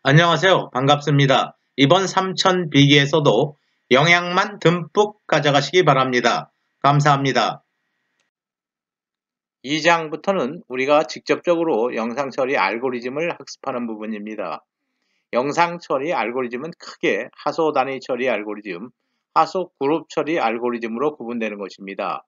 안녕하세요. 반갑습니다. 이번 삼천 비기에서도 영양만 듬뿍 가져가시기 바랍니다. 감사합니다. 2장부터는 우리가 직접적으로 영상 처리 알고리즘을 학습하는 부분입니다. 영상 처리 알고리즘은 크게 하소 단위 처리 알고리즘, 하소 그룹 처리 알고리즘으로 구분되는 것입니다.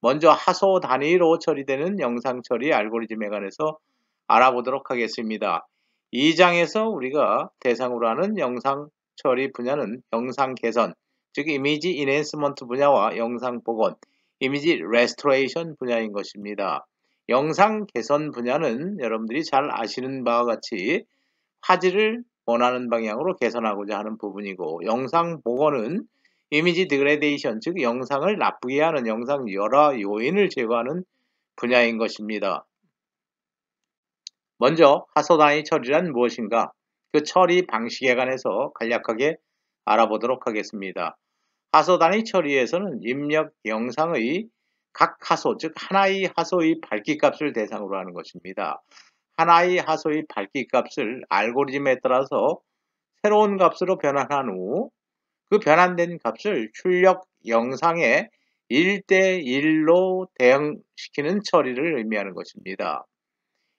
먼저 하소 단위로 처리되는 영상 처리 알고리즘에 관해서 알아보도록 하겠습니다. 2장에서 우리가 대상으로 하는 영상 처리 분야는 영상 개선, 즉 이미지 인핸스먼트 분야와 영상 복원, 이미지 레스토레이션 분야인 것입니다. 영상 개선 분야는 여러분들이 잘 아시는 바와 같이 화질을 원하는 방향으로 개선하고자 하는 부분이고, 영상 복원은 이미지 디그레데이션, 즉 영상을 나쁘게 하는 영상 여러 요인을 제거하는 분야인 것입니다. 먼저 하소 단위 처리란 무엇인가? 그 처리 방식에 관해서 간략하게 알아보도록 하겠습니다. 하소 단위 처리에서는 입력 영상의 각 하소, 즉 하나의 하소의 밝기값을 대상으로 하는 것입니다. 하나의 하소의 밝기값을 알고리즘에 따라서 새로운 값으로 변환한 후 그 변환된 값을 출력 영상에 1대1로 대응시키는 처리를 의미하는 것입니다.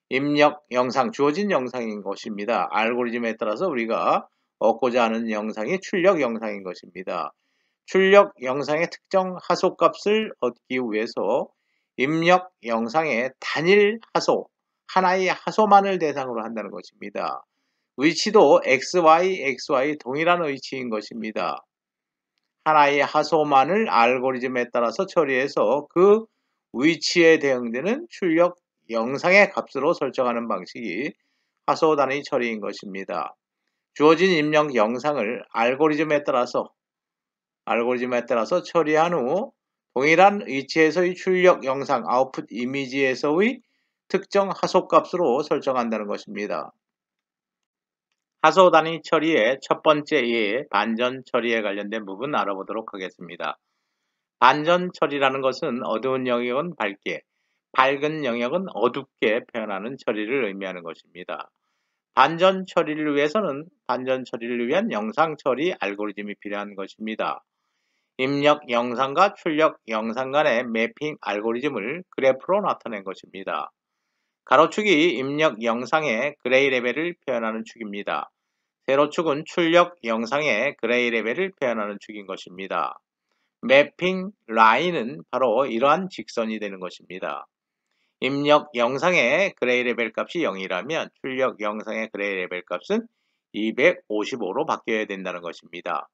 입력 영상, 주어진 영상인 것입니다. 알고리즘에 따라서 우리가 얻고자 하는 영상이 출력 영상인 것입니다. 출력 영상의 특정 하소 값을 얻기 위해서 입력 영상의 단일 하소, 하나의 하소만을 대상으로 한다는 것입니다. 위치도 XY 동일한 위치인 것입니다. 하나의 하소만을 알고리즘에 따라서 처리해서 그 위치에 대응되는 출력 영상의 값으로 설정하는 방식이 하소 단위 처리인 것입니다. 주어진 입력 영상을 알고리즘에 따라서 처리한 후 동일한 위치에서의 출력 영상 아웃풋 이미지에서의 특정 하소 값으로 설정한다는 것입니다. 하소 단위 처리의 첫 번째 예, 반전 처리에 관련된 부분 알아보도록 하겠습니다. 반전 처리라는 것은 어두운 영역은 밝게, 밝은 영역은 어둡게 표현하는 처리를 의미하는 것입니다. 반전 처리를 위한 영상 처리 알고리즘이 필요한 것입니다. 입력 영상과 출력 영상 간의 매핑 알고리즘을 그래프로 나타낸 것입니다. 가로축이 입력 영상의 그레이 레벨을 표현하는 축입니다. 세로축은 출력 영상의 그레이 레벨을 표현하는 축인 것입니다. 매핑 라인은 바로 이러한 직선이 되는 것입니다. 입력 영상의 그레이 레벨 값이 0이라면 출력 영상의 그레이 레벨 값은 255로 바뀌어야 된다는 것입니다.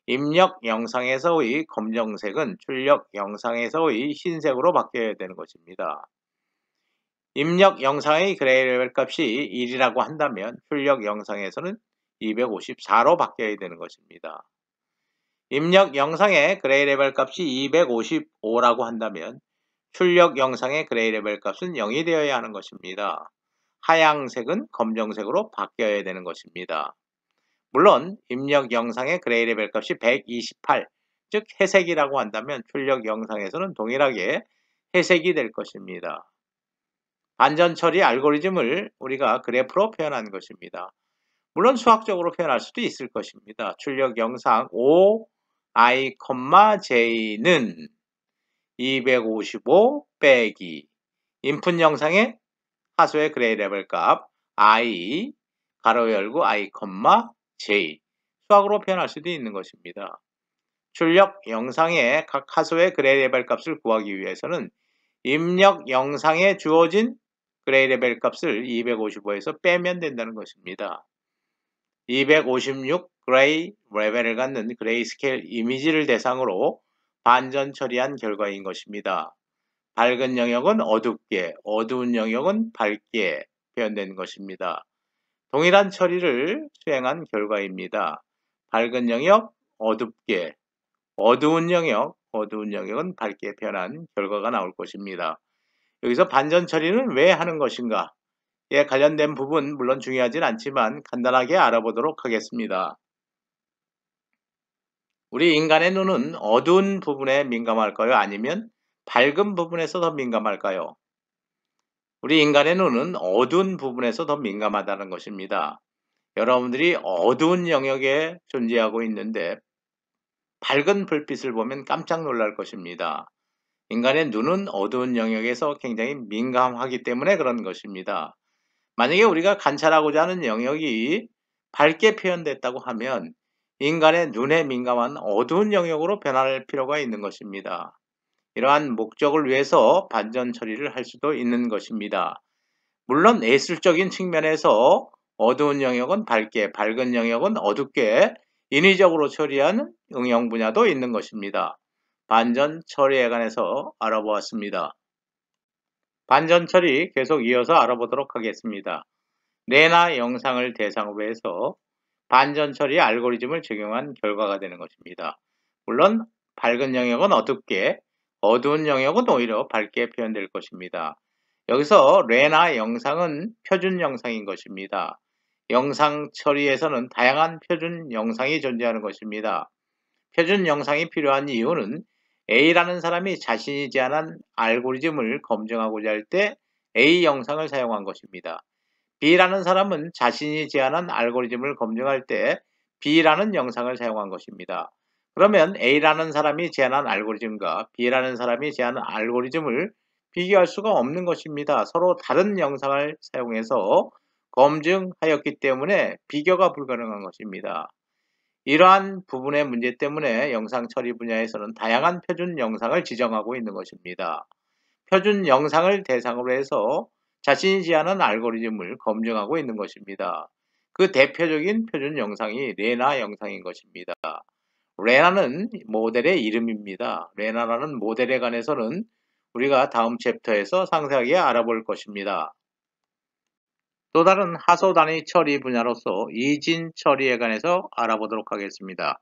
입력 영상에서의 검정색은 출력 영상에서의 흰색으로 바뀌어야 되는 것입니다. 입력 영상의 그레이 레벨 값이 1이라고 한다면 출력 영상에서는 254로 바뀌어야 되는 것입니다. 입력 영상의 그레이 레벨 값이 255라고 한다면 출력 영상의 그레이 레벨 값은 0이 되어야 하는 것입니다. 하향색은 검정색으로 바뀌어야 되는 것입니다. 물론 입력 영상의 그레이 레벨 값이 128, 즉 회색이라고 한다면 출력 영상에서는 동일하게 회색이 될 것입니다. 반전 처리 알고리즘을 우리가 그래프로 표현한 것입니다. 물론 수학적으로 표현할 수도 있을 것입니다. 출력 영상 OI, J는 255 빼기 인풋 영상의 하소의 그레이 레벨 값 I 가로 열고 I, J 수학으로 표현할 수도 있는 것입니다. 출력 영상의 각 하소의 그레이 레벨 값을 구하기 위해서는 입력 영상에 주어진 그레이 레벨 값을 255에서 빼면 된다는 것입니다. 256 그레이 레벨을 갖는 그레이스케일 이미지를 대상으로 반전 처리한 결과인 것입니다. 밝은 영역은 어둡게, 어두운 영역은 밝게 표현된 것입니다. 동일한 처리를 수행한 결과입니다. 밝은 영역, 어둡게, 어두운 영역은 밝게 표현한 결과가 나올 것입니다. 여기서 반전 처리는 왜 하는 것인가? 에 관련된 부분 물론 중요하진 않지만 간단하게 알아보도록 하겠습니다. 우리 인간의 눈은 어두운 부분에 민감할까요? 아니면 밝은 부분에서 더 민감할까요? 우리 인간의 눈은 어두운 부분에서 더 민감하다는 것입니다. 여러분들이 어두운 영역에 존재하고 있는데 밝은 불빛을 보면 깜짝 놀랄 것입니다. 인간의 눈은 어두운 영역에서 굉장히 민감하기 때문에 그런 것입니다. 만약에 우리가 관찰하고자 하는 영역이 밝게 표현됐다고 하면 인간의 눈에 민감한 어두운 영역으로 변할 필요가 있는 것입니다. 이러한 목적을 위해서 반전 처리를 할 수도 있는 것입니다. 물론 예술적인 측면에서 어두운 영역은 밝게, 밝은 영역은 어둡게 인위적으로 처리한 응용 분야도 있는 것입니다. 반전 처리에 관해서 알아보았습니다. 반전 처리 계속 이어서 알아보도록 하겠습니다. 뇌나 영상을 대상으로 해서 반전 처리 알고리즘을 적용한 결과가 되는 것입니다. 물론 밝은 영역은 어둡게, 어두운 영역은 오히려 밝게 표현될 것입니다. 여기서 뇌나 영상은 표준 영상인 것입니다. 영상 처리에서는 다양한 표준 영상이 존재하는 것입니다. 표준 영상이 필요한 이유는 A라는 사람이 자신이 제안한 알고리즘을 검증하고자 할 때 A 영상을 사용한 것입니다. B라는 사람은 자신이 제안한 알고리즘을 검증할 때 B라는 영상을 사용한 것입니다. 그러면 A라는 사람이 제안한 알고리즘과 B라는 사람이 제안한 알고리즘을 비교할 수가 없는 것입니다. 서로 다른 영상을 사용해서 검증하였기 때문에 비교가 불가능한 것입니다. 이러한 부분의 문제 때문에 영상 처리 분야에서는 다양한 표준 영상을 지정하고 있는 것입니다. 표준 영상을 대상으로 해서 자신이 제안한 알고리즘을 검증하고 있는 것입니다. 그 대표적인 표준 영상이 레나 영상인 것입니다. 레나는 모델의 이름입니다. 레나라는 모델에 관해서는 우리가 다음 챕터에서 상세하게 알아볼 것입니다. 또 다른 하소 단위 처리 분야로서 이진 처리에 관해서 알아보도록 하겠습니다.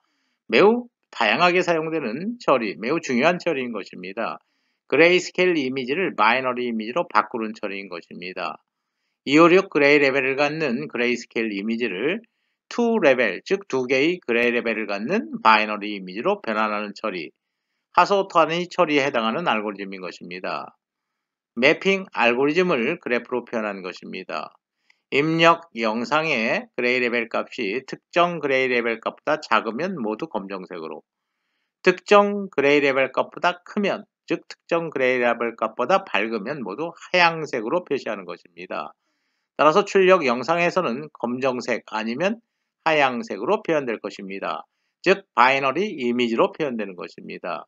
매우 다양하게 사용되는 처리, 매우 중요한 처리인 것입니다. 그레이스케일 이미지를 바이너리 이미지로 바꾸는 처리인 것입니다. 256 그레이 레벨을 갖는 그레이스케일 이미지를 2 레벨, 즉 2개의 그레이 레벨을 갖는 바이너리 이미지로 변환하는 처리, 하소 단위 처리에 해당하는 알고리즘인 것입니다. 매핑 알고리즘을 그래프로 표현하는 것입니다. 입력 영상의 그레이 레벨 값이 특정 그레이 레벨 값보다 작으면 모두 검정색으로, 특정 그레이 레벨 값보다 크면, 즉 특정 그레이 레벨 값보다 밝으면 모두 하양색으로 표시하는 것입니다. 따라서 출력 영상에서는 검정색 아니면 하양색으로 표현될 것입니다. 즉 바이너리 이미지로 표현되는 것입니다.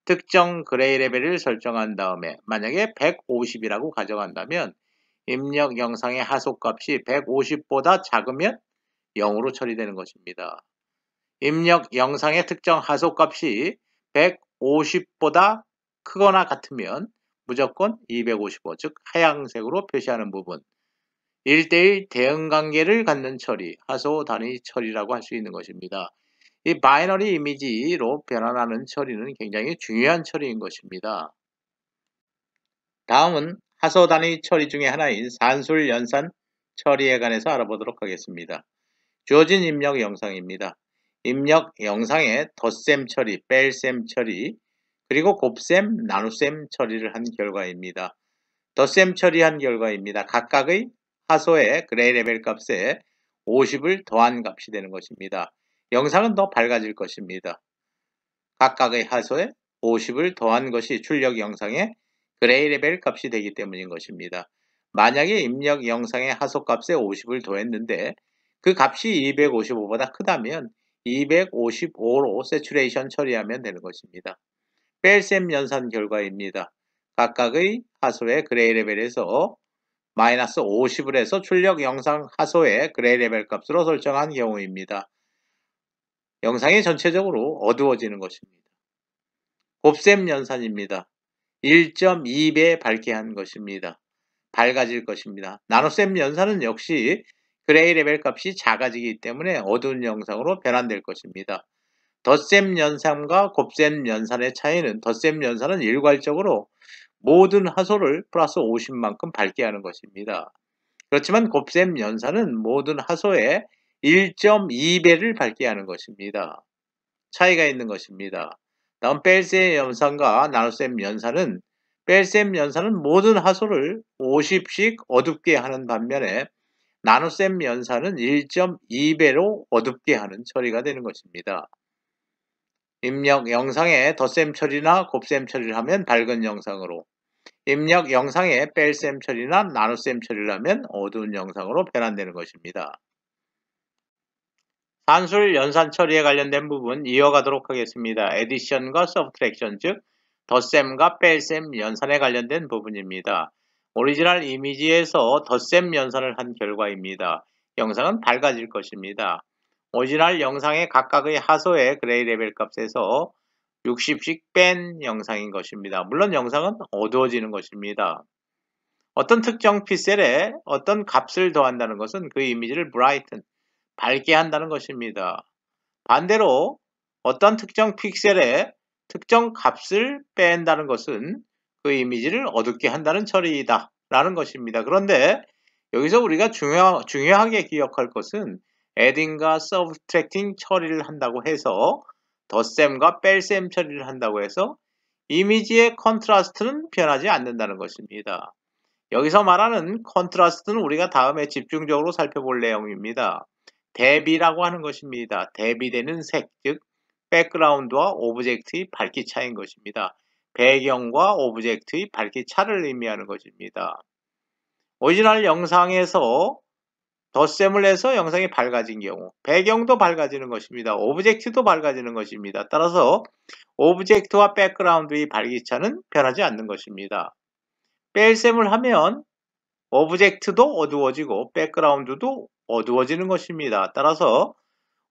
특정 그레이 레벨을 설정한 다음에 만약에 150이라고 가정한다면 입력 영상의 하소값이 150보다 작으면 0으로 처리되는 것입니다. 입력 영상의 특정 하소값이 150보다 크거나 같으면 무조건 255, 즉 하양색으로 표시하는 부분, 1:1 대응관계를 갖는 처리, 하소 단위 처리라고 할 수 있는 것입니다. 이 바이너리 이미지로 변환하는 처리는 굉장히 중요한 처리인 것입니다. 다음은 하소 단위 처리 중에 하나인 산술 연산 처리에 관해서 알아보도록 하겠습니다. 주어진 입력 영상입니다. 입력 영상에 덧셈 처리, 뺄셈 처리, 그리고 곱셈, 나눗셈 처리를 한 결과입니다. 덧셈 처리한 결과입니다. 각각의 하소의 그레이 레벨 값에 50을 더한 값이 되는 것입니다. 영상은 더 밝아질 것입니다. 각각의 하소에 50을 더한 것이 출력 영상의 그레이 레벨 값이 되기 때문인 것입니다. 만약에 입력 영상의 하소 값에 50을 더했는데 그 값이 255보다 크다면 255로 세츄레이션 처리하면 되는 것입니다. 뺄셈 연산 결과입니다. 각각의 하소의 그레이 레벨에서 마이너스 50을 해서 출력 영상 하소의 그레이 레벨 값으로 설정한 경우입니다. 영상이 전체적으로 어두워지는 것입니다. 곱셈 연산입니다. 1.2배 밝게 한 것입니다. 밝아질 것입니다. 나눗셈 연산은 역시 그레이 레벨 값이 작아지기 때문에 어두운 영상으로 변환될 것입니다. 덧셈 연산과 곱셈 연산의 차이는 덧셈 연산은 일괄적으로 모든 하소를 플러스 50만큼 밝게 하는 것입니다. 그렇지만 곱셈 연산은 모든 하소의 1.2배를 밝게 하는 것입니다. 차이가 있는 것입니다. 다음 뺄셈 연산과 나눗셈 연산은 뺄셈 연산은 모든 하소를 50씩 어둡게 하는 반면에 나눗셈 연산은 1.2배로 어둡게 하는 처리가 되는 것입니다. 입력 영상에 덧셈 처리나 곱셈 처리를 하면 밝은 영상으로, 입력 영상에 뺄셈 처리나 나눗셈 처리를 하면 어두운 영상으로 변환되는 것입니다. 산술 연산 처리에 관련된 부분 이어가도록 하겠습니다. 에디션과 서브트랙션, 즉 덧셈과 뺄셈 연산에 관련된 부분입니다. 오리지널 이미지에서 덧셈 연산을 한 결과입니다. 영상은 밝아질 것입니다. 오리지널 영상의 각각의 하소의 그레이 레벨 값에서 60씩 뺀 영상인 것입니다. 물론 영상은 어두워지는 것입니다. 어떤 특정 픽셀에 어떤 값을 더한다는 것은 그 이미지를 브라이튼, 밝게 한다는 것입니다. 반대로 어떤 특정 픽셀에 특정 값을 뺀다는 것은 그 이미지를 어둡게 한다는 처리이다 라는 것입니다. 그런데 여기서 우리가 중요하게 기억할 것은 adding과 subtracting 처리를 한다고 해서 덧셈과 뺄셈 처리를 한다고 해서 이미지의 컨트라스트는 변하지 않는다는 것입니다. 여기서 말하는 컨트라스트는 우리가 다음에 집중적으로 살펴볼 내용입니다. 대비라고 하는 것입니다. 대비되는 색, 즉 백그라운드와 오브젝트의 밝기 차이인 것입니다. 배경과 오브젝트의 밝기 차를 의미하는 것입니다. 오리지널 영상에서 덧셈을 해서 영상이 밝아진 경우 배경도 밝아지는 것입니다. 오브젝트도 밝아지는 것입니다. 따라서 오브젝트와 백그라운드의 밝기차는 변하지 않는 것입니다. 뺄셈을 하면 오브젝트도 어두워지고 백그라운드도 어두워지는 것입니다. 따라서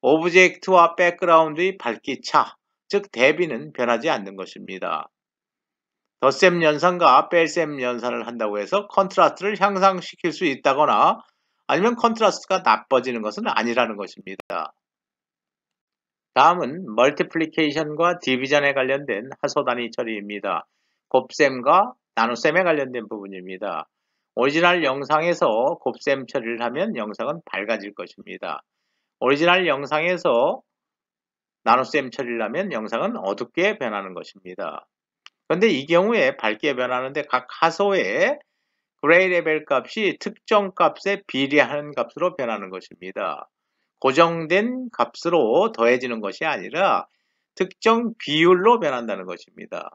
오브젝트와 백그라운드의 밝기차, 즉 대비는 변하지 않는 것입니다. 덧셈 연산과 뺄셈 연산을 한다고 해서 컨트라스트를 향상시킬 수 있다거나 아니면 컨트라스트가 나빠지는 것은 아니라는 것입니다. 다음은 멀티플리케이션과 디비전에 관련된 하소 단위 처리입니다. 곱셈과 나눗셈에 관련된 부분입니다. 오리지널 영상에서 곱셈 처리를 하면 영상은 밝아질 것입니다. 오리지널 영상에서 나눗셈 처리를 하면 영상은 어둡게 변하는 것입니다. 그런데 이 경우에 밝게 변하는데 각 하소의 그레이 레벨 값이 특정 값에 비례하는 값으로 변하는 것입니다. 고정된 값으로 더해지는 것이 아니라 특정 비율로 변한다는 것입니다.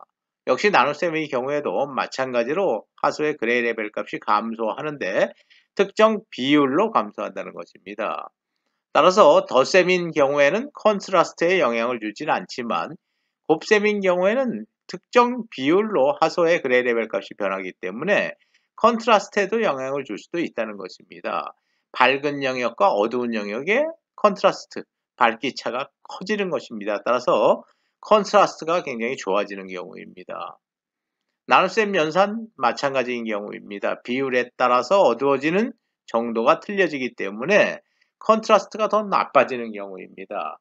역시 나눗셈의 경우에도 마찬가지로 하소의 그레이 레벨 값이 감소하는데 특정 비율로 감소한다는 것입니다. 따라서 덧셈인 경우에는 컨트라스트에 영향을 주지는 않지만 곱셈인 경우에는 특정 비율로 하소의 그레이 레벨 값이 변하기 때문에 컨트라스트에도 영향을 줄 수도 있다는 것입니다. 밝은 영역과 어두운 영역의 컨트라스트, 밝기 차가 커지는 것입니다. 따라서 컨트라스트가 굉장히 좋아지는 경우입니다. 나눗셈 연산 마찬가지인 경우입니다. 비율에 따라서 어두워지는 정도가 틀려지기 때문에 컨트라스트가 더 나빠지는 경우입니다.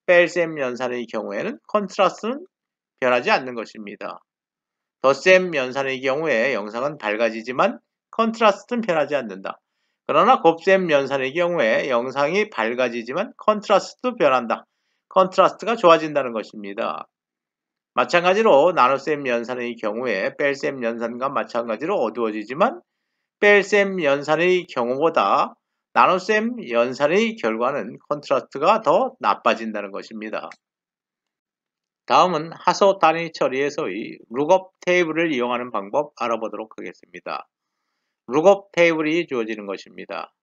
뺄셈 연산의 경우에는 컨트라스트는 변하지 않는 것입니다. 덧셈 연산의 경우에 영상은 밝아지지만 컨트라스트는 변하지 않는다. 그러나 곱셈 연산의 경우에 영상이 밝아지지만 컨트라스트도 변한다. 컨트라스트가 좋아진다는 것입니다. 마찬가지로 나눗셈 연산의 경우에 뺄셈 연산과 마찬가지로 어두워지지만 뺄셈 연산의 경우보다 나눗셈 연산의 결과는 컨트라스트가 더 나빠진다는 것입니다. 다음은 하소 단위 처리에서의 룩업 테이블을 이용하는 방법 알아보도록 하겠습니다. 룩업 테이블이 주어지는 것입니다.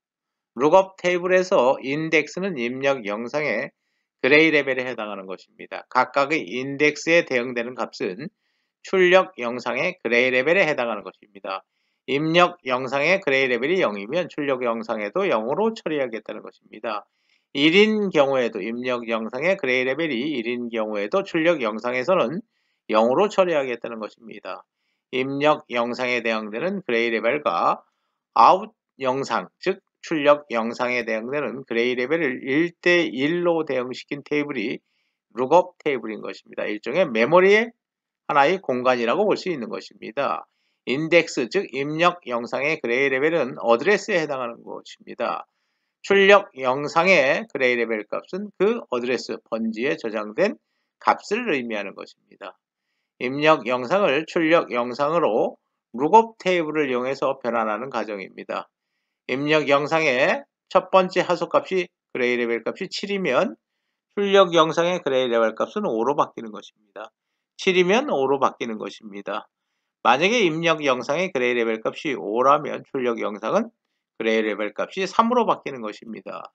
룩업 테이블에서 인덱스는 입력 영상의 그레이 레벨에 해당하는 것입니다. 각각의 인덱스에 대응되는 값은 출력 영상의 그레이 레벨에 해당하는 것입니다. 입력 영상의 그레이 레벨이 0이면 출력 영상에도 0으로 처리하겠다는 것입니다. 1인 경우에도 입력 영상의 그레이 레벨이 1인 경우에도 출력 영상에서는 0으로 처리하겠다는 것입니다. 입력 영상에 해당되는 그레이 레벨과 아웃 영상, 즉 출력 영상에 해당되는 그레이 레벨을 1대1로 대응시킨 테이블이 룩업 테이블인 것입니다. 일종의 메모리의 하나의 공간이라고 볼 수 있는 것입니다. 인덱스, 즉 입력 영상의 그레이 레벨은 어드레스에 해당하는 것입니다. 출력 영상의 그레이 레벨 값은 그 어드레스 번지에 저장된 값을 의미하는 것입니다. 입력 영상을 출력 영상으로 룩업 테이블을 이용해서 변환하는 과정입니다. 입력 영상의 첫 번째 하소값이 그레이 레벨 값이 7이면 출력 영상의 그레이 레벨 값은 5로 바뀌는 것입니다. 7이면 5로 바뀌는 것입니다. 만약에 입력 영상의 그레이 레벨 값이 5라면 출력 영상은 그레이 레벨 값이 3으로 바뀌는 것입니다.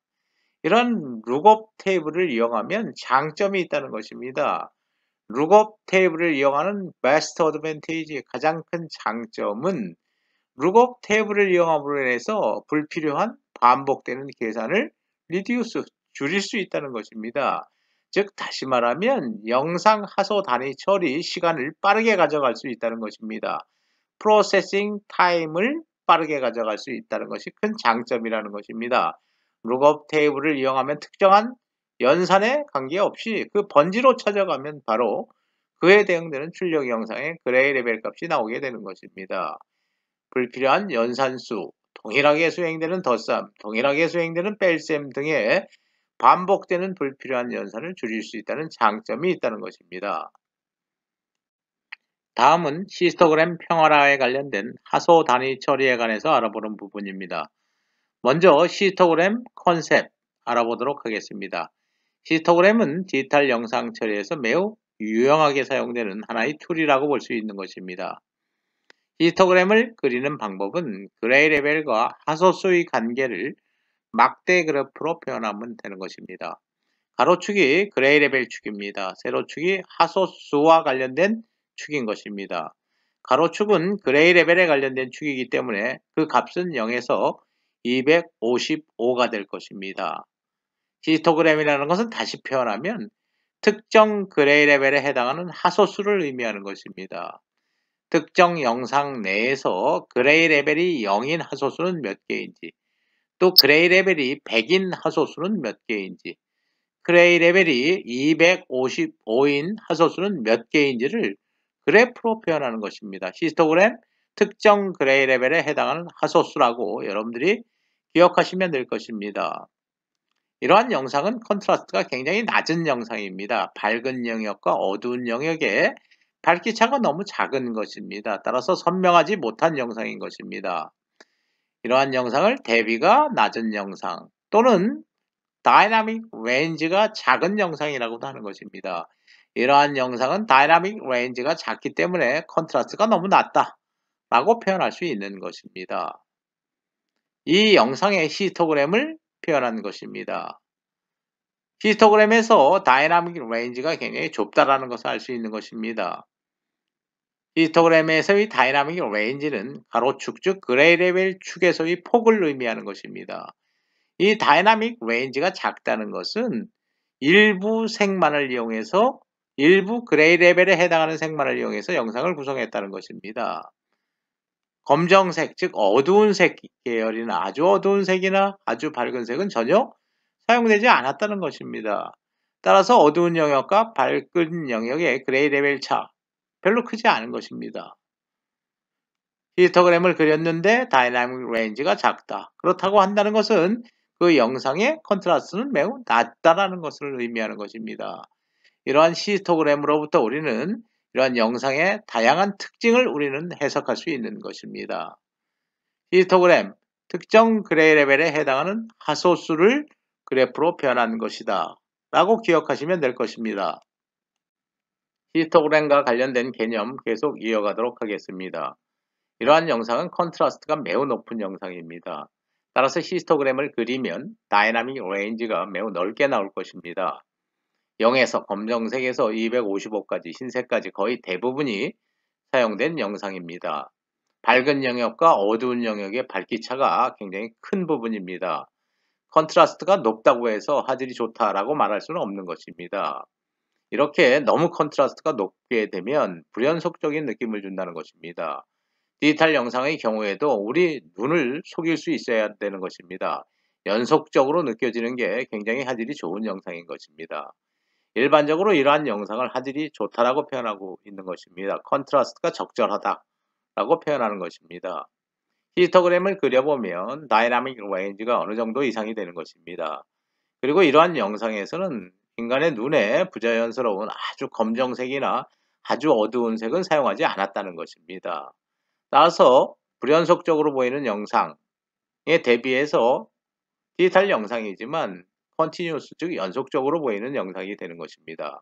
이런 룩업 테이블을 이용하면 장점이 있다는 것입니다. 룩업 테이블을 이용하는 베스트 어드밴티지 가장 큰 장점은 룩업 테이블을 이용함으로 인해서 불필요한 반복되는 계산을 줄일 수 있다는 것입니다. 즉 다시 말하면 영상 하소 단위 처리 시간을 빠르게 가져갈 수 있다는 것입니다. 프로세싱 타임을 빠르게 가져갈 수 있다는 것이 큰 장점이라는 것입니다. 룩업 테이블을 이용하면 특정한 연산에 관계없이 그 번지로 찾아가면 바로 그에 대응되는 출력 영상의 그레이 레벨 값이 나오게 되는 것입니다. 불필요한 연산수, 동일하게 수행되는 덧셈, 동일하게 수행되는 뺄셈 등의 반복되는 불필요한 연산을 줄일 수 있다는 장점이 있다는 것입니다. 다음은 히스토그램 평화화에 관련된 하소 단위 처리에 관해서 알아보는 부분입니다. 먼저 히스토그램 컨셉 알아보도록 하겠습니다. 히스토그램은 디지털 영상 처리에서 매우 유용하게 사용되는 하나의 툴이라고 볼 수 있는 것입니다. 히스토그램을 그리는 방법은 그레이 레벨과 하소수의 관계를 막대 그래프로 표현하면 되는 것입니다. 가로축이 그레이 레벨 축입니다. 세로축이 하소수와 관련된 축인 것입니다. 가로축은 그레이 레벨에 관련된 축이기 때문에 그 값은 0에서 255가 될 것입니다. 히스토그램이라는 것은 다시 표현하면 특정 그레이 레벨에 해당하는 하소수를 의미하는 것입니다. 특정 영상 내에서 그레이 레벨이 0인 하소수는 몇 개인지, 또 그레이 레벨이 100인 하소수는 몇 개인지, 그레이 레벨이 255인 하소수는 몇 개인지를 그래프로 표현하는 것입니다. 히스토그램 특정 그레이 레벨에 해당하는 하소수라고 여러분들이 기억하시면 될 것입니다. 이러한 영상은 컨트라스트가 굉장히 낮은 영상입니다. 밝은 영역과 어두운 영역의 밝기차가 너무 작은 것입니다. 따라서 선명하지 못한 영상인 것입니다. 이러한 영상을 대비가 낮은 영상 또는 다이나믹 레인지가 작은 영상이라고도 하는 것입니다. 이러한 영상은 다이나믹 레인지가 작기 때문에 컨트라스트가 너무 낮다 라고 표현할 수 있는 것입니다. 이 영상의 히스토그램을 표현한 것입니다. 히스토그램에서 다이나믹 레인지가 굉장히 좁다라는 것을 알 수 있는 것입니다. 히스토그램에서의 다이나믹 레인지는 가로축 즉 그레이 레벨 축에서의 폭을 의미하는 것입니다. 이 다이나믹 레인지가 작다는 것은 일부 색만을 이용해서 일부 그레이 레벨에 해당하는 색만을 이용해서 영상을 구성했다는 것입니다. 검정색 즉 어두운 색 계열이나 아주 어두운 색이나 아주 밝은 색은 전혀 사용되지 않았다는 것입니다. 따라서 어두운 영역과 밝은 영역의 그레이 레벨 차 별로 크지 않은 것입니다. 히스토그램을 그렸는데 다이나믹 레인지가 작다. 그렇다고 한다는 것은 그 영상의 컨트라스트는 매우 낮다라는 것을 의미하는 것입니다. 이러한 히스토그램으로부터 우리는 이러한 영상의 다양한 특징을 우리는 해석할 수 있는 것입니다. 히스토그램, 특정 그레이 레벨에 해당하는 하소수를 그래프로 표현한 것이다 라고 기억하시면 될 것입니다. 히스토그램과 관련된 개념 계속 이어가도록 하겠습니다. 이러한 영상은 컨트라스트가 매우 높은 영상입니다. 따라서 히스토그램을 그리면 다이나믹 레인지가 매우 넓게 나올 것입니다. 0에서 검정색에서 255까지 흰색까지 거의 대부분이 사용된 영상입니다. 밝은 영역과 어두운 영역의 밝기차가 굉장히 큰 부분입니다. 컨트라스트가 높다고 해서 화질이 좋다라고 말할 수는 없는 것입니다. 이렇게 너무 컨트라스트가 높게 되면 불연속적인 느낌을 준다는 것입니다. 디지털 영상의 경우에도 우리 눈을 속일 수 있어야 되는 것입니다. 연속적으로 느껴지는 게 굉장히 화질이 좋은 영상인 것입니다. 일반적으로 이러한 영상을 화질이 좋다라고 표현하고 있는 것입니다. 컨트라스트가 적절하다라고 표현하는 것입니다. 히스토그램을 그려보면 다이나믹 레인지가 어느 정도 이상이 되는 것입니다. 그리고 이러한 영상에서는 인간의 눈에 부자연스러운 아주 검정색이나 아주 어두운 색은 사용하지 않았다는 것입니다. 따라서 불연속적으로 보이는 영상, 대비해서 디지털 영상이지만 컨티뉴스 즉 연속적으로 보이는 영상이 되는 것입니다.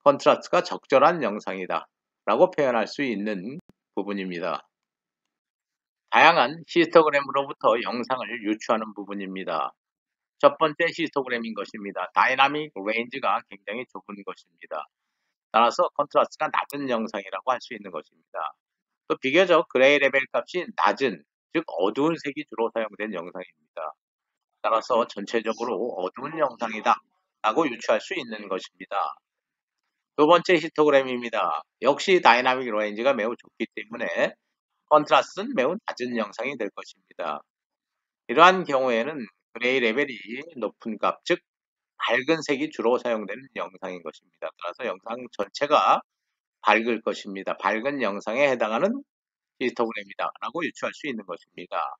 컨트라스트가 적절한 영상이다 라고 표현할 수 있는 부분입니다. 다양한 히스토그램으로부터 영상을 유추하는 부분입니다. 첫 번째 히스토그램인 것입니다. 다이나믹 레인지가 굉장히 좁은 것입니다. 따라서 컨트라스트가 낮은 영상이라고 할 수 있는 것입니다. 또 비교적 그레이 레벨 값이 낮은, 즉 어두운 색이 주로 사용된 영상입니다. 따라서 전체적으로 어두운 영상이다 라고 유추할 수 있는 것입니다. 두 번째 히스토그램입니다. 역시 다이나믹 레인지가 매우 좁기 때문에 컨트라스트는 매우 낮은 영상이 될 것입니다. 이러한 경우에는 그레이 레벨이 높은 값, 즉 밝은 색이 주로 사용되는 영상인 것입니다. 따라서 영상 전체가 밝을 것입니다. 밝은 영상에 해당하는 히스토그램이다 라고 유추할 수 있는 것입니다.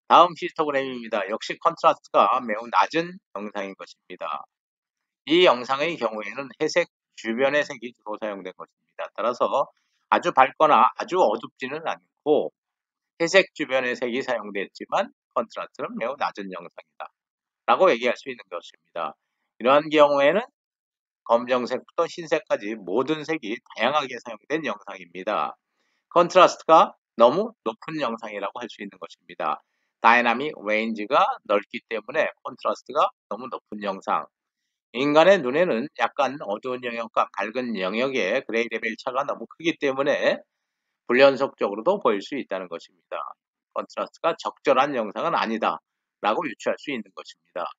다음 히스토그램입니다. 역시 컨트라스트가 매우 낮은 영상인 것입니다. 이 영상의 경우에는 회색 주변의 색이 주로 사용된 것입니다. 따라서 아주 밝거나 아주 어둡지는 않고 회색 주변의 색이 사용됐지만 컨트라스트는 매우 낮은 영상이다 라고 얘기할 수 있는 것입니다. 이러한 경우에는 검정색부터 흰색까지 모든 색이 다양하게 사용된 영상입니다. 컨트라스트가 너무 높은 영상이라고 할 수 있는 것입니다. 다이나믹 레인지가 넓기 때문에 컨트라스트가 너무 높은 영상. 인간의 눈에는 약간 어두운 영역과 밝은 영역의 그레이 레벨 차가 너무 크기 때문에 불연속적으로도 보일 수 있다는 것입니다. 컨트라스트가 적절한 영상은 아니다 라고 유추할 수 있는 것입니다.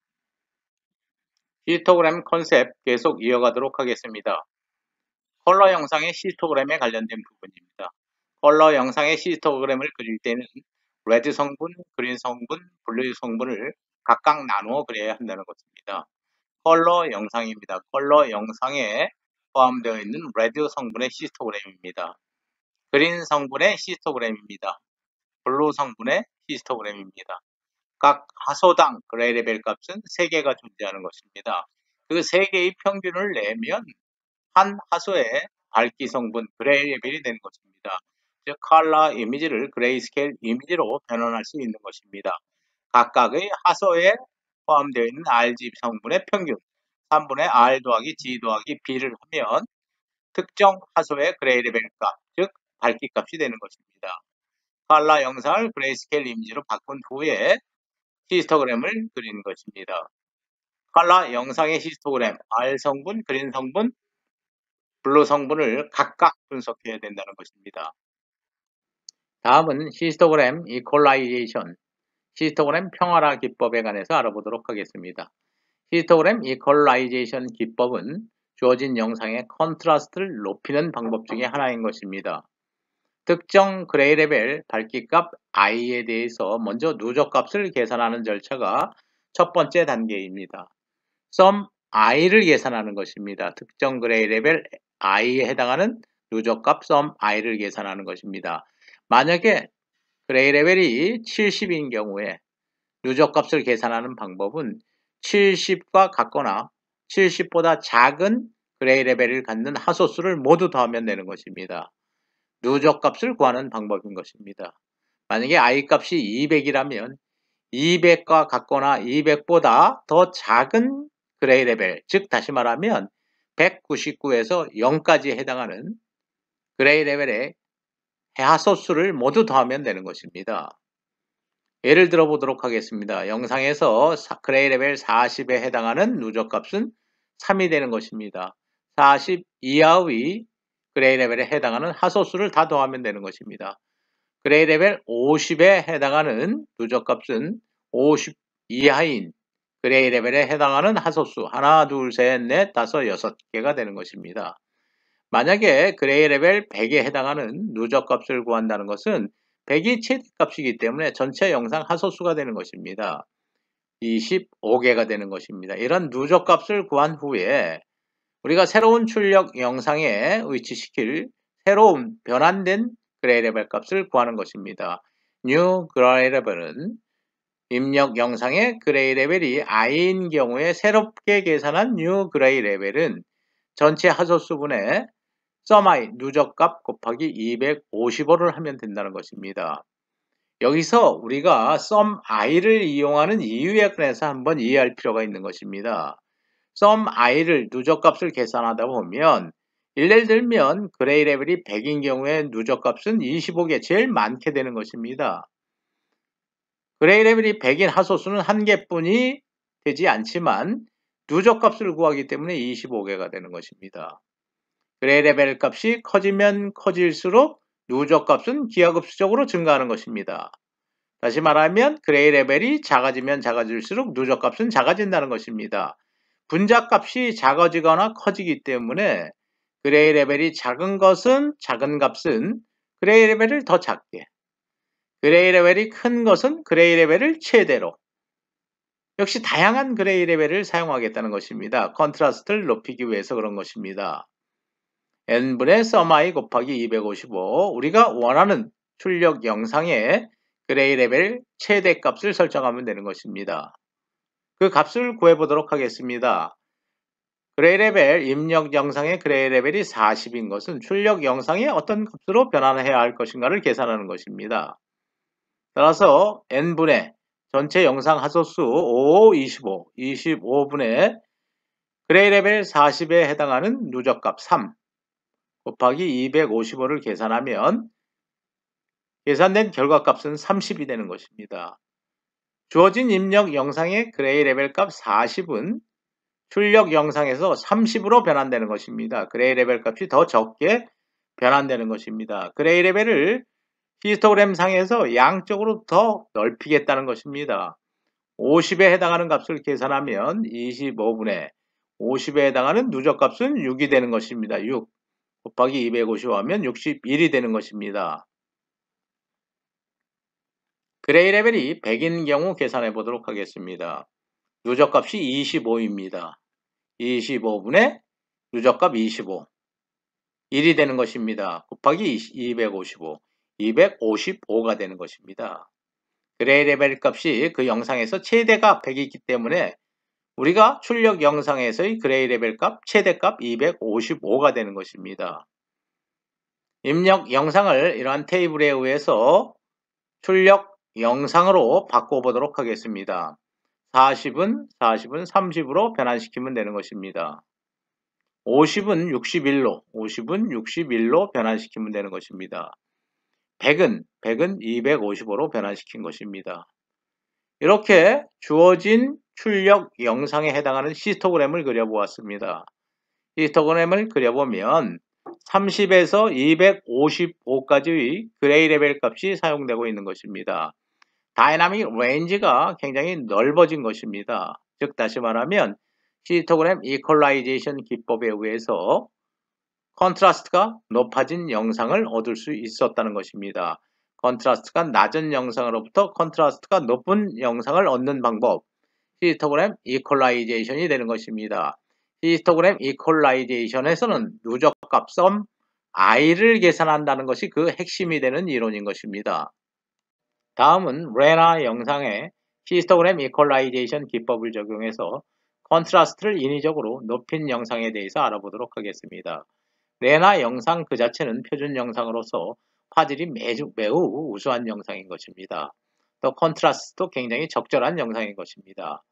히스토그램 컨셉 계속 이어가도록 하겠습니다. 컬러 영상의 히스토그램에 관련된 부분입니다. 컬러 영상의 히스토그램을 그릴 때는 레드 성분, 그린 성분, 블루 성분을 각각 나누어 그려야 한다는 것입니다. 컬러 영상입니다. 컬러 영상에 포함되어 있는 레드 성분의 히스토그램입니다. 그린 성분의 히스토그램입니다. 블루 성분의 히스토그램입니다. 각 하소당 그레이 레벨 값은 3개가 존재하는 것입니다. 그 3개의 평균을 내면 한 하소의 밝기 성분 그레이 레벨이 되는 것입니다. 즉 컬러 이미지를 그레이스케일 이미지로 변환할 수 있는 것입니다. 각각의 하소에 포함되어 있는 RGB 성분의 평균 3분의 R 더하기 G 더하기 B를 하면 특정 하소의 그레이 레벨 값, 즉 밝기 값이 되는 것입니다. 컬러 영상을 그레이스케일 이미지로 바꾼 후에 히스토그램을 그리는 것입니다. 컬러 영상의 히스토그램, R 성분, 그린 성분, 블루 성분을 각각 분석해야 된다는 것입니다. 다음은 히스토그램 이퀄라이제이션, 히스토그램 평화라 기법에 관해서 알아보도록 하겠습니다. 히스토그램 이퀄라이제이션 기법은 주어진 영상의 컨트라스트를 높이는 방법 중에 하나인 것입니다. 특정 그레이 레벨 밝기값 i에 대해서 먼저 누적값을 계산하는 절차가 첫 번째 단계입니다. sum i를 계산하는 것입니다. 특정 그레이 레벨 i에 해당하는 누적값 sum i를 계산하는 것입니다. 만약에 그레이 레벨이 70인 경우에 누적값을 계산하는 방법은 70과 같거나 70보다 작은 그레이 레벨을 갖는 하소수를 모두 더하면 되는 것입니다. 누적값을 구하는 방법인 것입니다. 만약에 i값이 200이라면 200과 같거나 200보다 더 작은 그레이 레벨, 즉 다시 말하면 199에서 0까지 해당하는 그레이 레벨의 하소수를 모두 더하면 되는 것입니다. 예를 들어 보도록 하겠습니다. 영상에서 그레이 레벨 40에 해당하는 누적값은 3이 되는 것입니다. 40 이하의 그레이 레벨에 해당하는 하소수를 다 더하면 되는 것입니다. 그레이 레벨 50에 해당하는 누적값은 50 이하인 그레이 레벨에 해당하는 하소수 하나, 둘, 셋, 넷, 다섯, 6개가 되는 것입니다. 만약에 그레이 레벨 100에 해당하는 누적값을 구한다는 것은 100이 최대값이기 때문에 전체 영상 하소수가 되는 것입니다. 25개가 되는 것입니다. 이런 누적값을 구한 후에 우리가 새로운 출력 영상에 위치시킬 새로운 변환된 그레이 레벨 값을 구하는 것입니다. New Gray Level은 입력 영상의 그레이 레벨이 i인 경우에 새롭게 계산한 New Gray Level은 전체 하소수분의 sum i 누적값 곱하기 255를 하면 된다는 것입니다. 여기서 우리가 sum i를 이용하는 이유에 관해서 한번 이해할 필요가 있는 것입니다. sum i를 누적값을 계산하다 보면 예를 들면 그레이 레벨이 100인 경우에 누적값은 25개 제일 많게 되는 것입니다. 그레이 레벨이 100인 하소수는 1개뿐이 되지 않지만 누적값을 구하기 때문에 25개가 되는 것입니다. 그레이 레벨 값이 커지면 커질수록 누적값은 기하급수적으로 증가하는 것입니다. 다시 말하면 그레이 레벨이 작아지면 작아질수록 누적값은 작아진다는 것입니다. 분자값이 작아지거나 커지기 때문에 그레이 레벨이 작은 값은 그레이 레벨을 더 작게, 그레이 레벨이 큰 것은 그레이 레벨을 최대로, 역시 다양한 그레이 레벨을 사용하겠다는 것입니다. 컨트라스트를 높이기 위해서 그런 것입니다. n분의 sum i 곱하기 255, 우리가 원하는 출력 영상의 그레이 레벨 최대값을 설정하면 되는 것입니다. 그 값을 구해보도록 하겠습니다. 그레이 레벨 입력 영상의 그레이 레벨이 40인 것은 출력 영상에 어떤 값으로 변환해야 할 것인가를 계산하는 것입니다. 따라서 n분의 전체 영상 하소수 25분의 그레이 레벨 40에 해당하는 누적값 3 곱하기 255를 계산하면 계산된 결과값은 30이 되는 것입니다. 주어진 입력 영상의 그레이 레벨 값 40은 출력 영상에서 30으로 변환되는 것입니다. 그레이 레벨 값이 더 적게 변환되는 것입니다. 그레이 레벨을 히스토그램 상에서 양쪽으로 더 넓히겠다는 것입니다. 50에 해당하는 값을 계산하면 25분의 50에 해당하는 누적값은 6이 되는 것입니다. 6 곱하기 255 하면 61이 되는 것입니다. 그레이 레벨이 100인 경우 계산해 보도록 하겠습니다. 누적값이 25입니다. 25분의 누적값 25 1이 되는 것입니다. 곱하기 255 255가 되는 것입니다. 그레이 레벨 값이 그 영상에서 최대가 100이기 때문에 우리가 출력 영상에서의 그레이 레벨 값 최대값 255가 되는 것입니다. 입력 영상을 이러한 테이블에 의해서 출력 영상으로 바꿔보도록 하겠습니다. 40은 30으로 변환시키면 되는 것입니다. 50은 61로 변환시키면 되는 것입니다. 100은 255로 변환시킨 것입니다. 이렇게 주어진 출력 영상에 해당하는 히스토그램을 그려보았습니다. 히스토그램을 그려보면 30에서 255까지의 그레이 레벨 값이 사용되고 있는 것입니다. 다이나믹 레인지가 굉장히 넓어진 것입니다. 즉 다시 말하면 히스토그램 이퀄라이제이션 기법에 의해서 컨트라스트가 높아진 영상을 얻을 수 있었다는 것입니다. 컨트라스트가 낮은 영상으로부터 컨트라스트가 높은 영상을 얻는 방법, 히스토그램 이퀄라이제이션이 되는 것입니다. 히스토그램 이퀄라이제이션에서는 누적값 sum i를 계산한다는 것이 그 핵심이 되는 이론인 것입니다. 다음은 레나 영상의 히스토그램 이퀄라이제이션 기법을 적용해서 컨트라스트를 인위적으로 높인 영상에 대해서 알아보도록 하겠습니다. 레나 영상 그 자체는 표준 영상으로서 화질이 매우 우수한 영상인 것입니다. 또 컨트라스트도 굉장히 적절한 영상인 것입니다.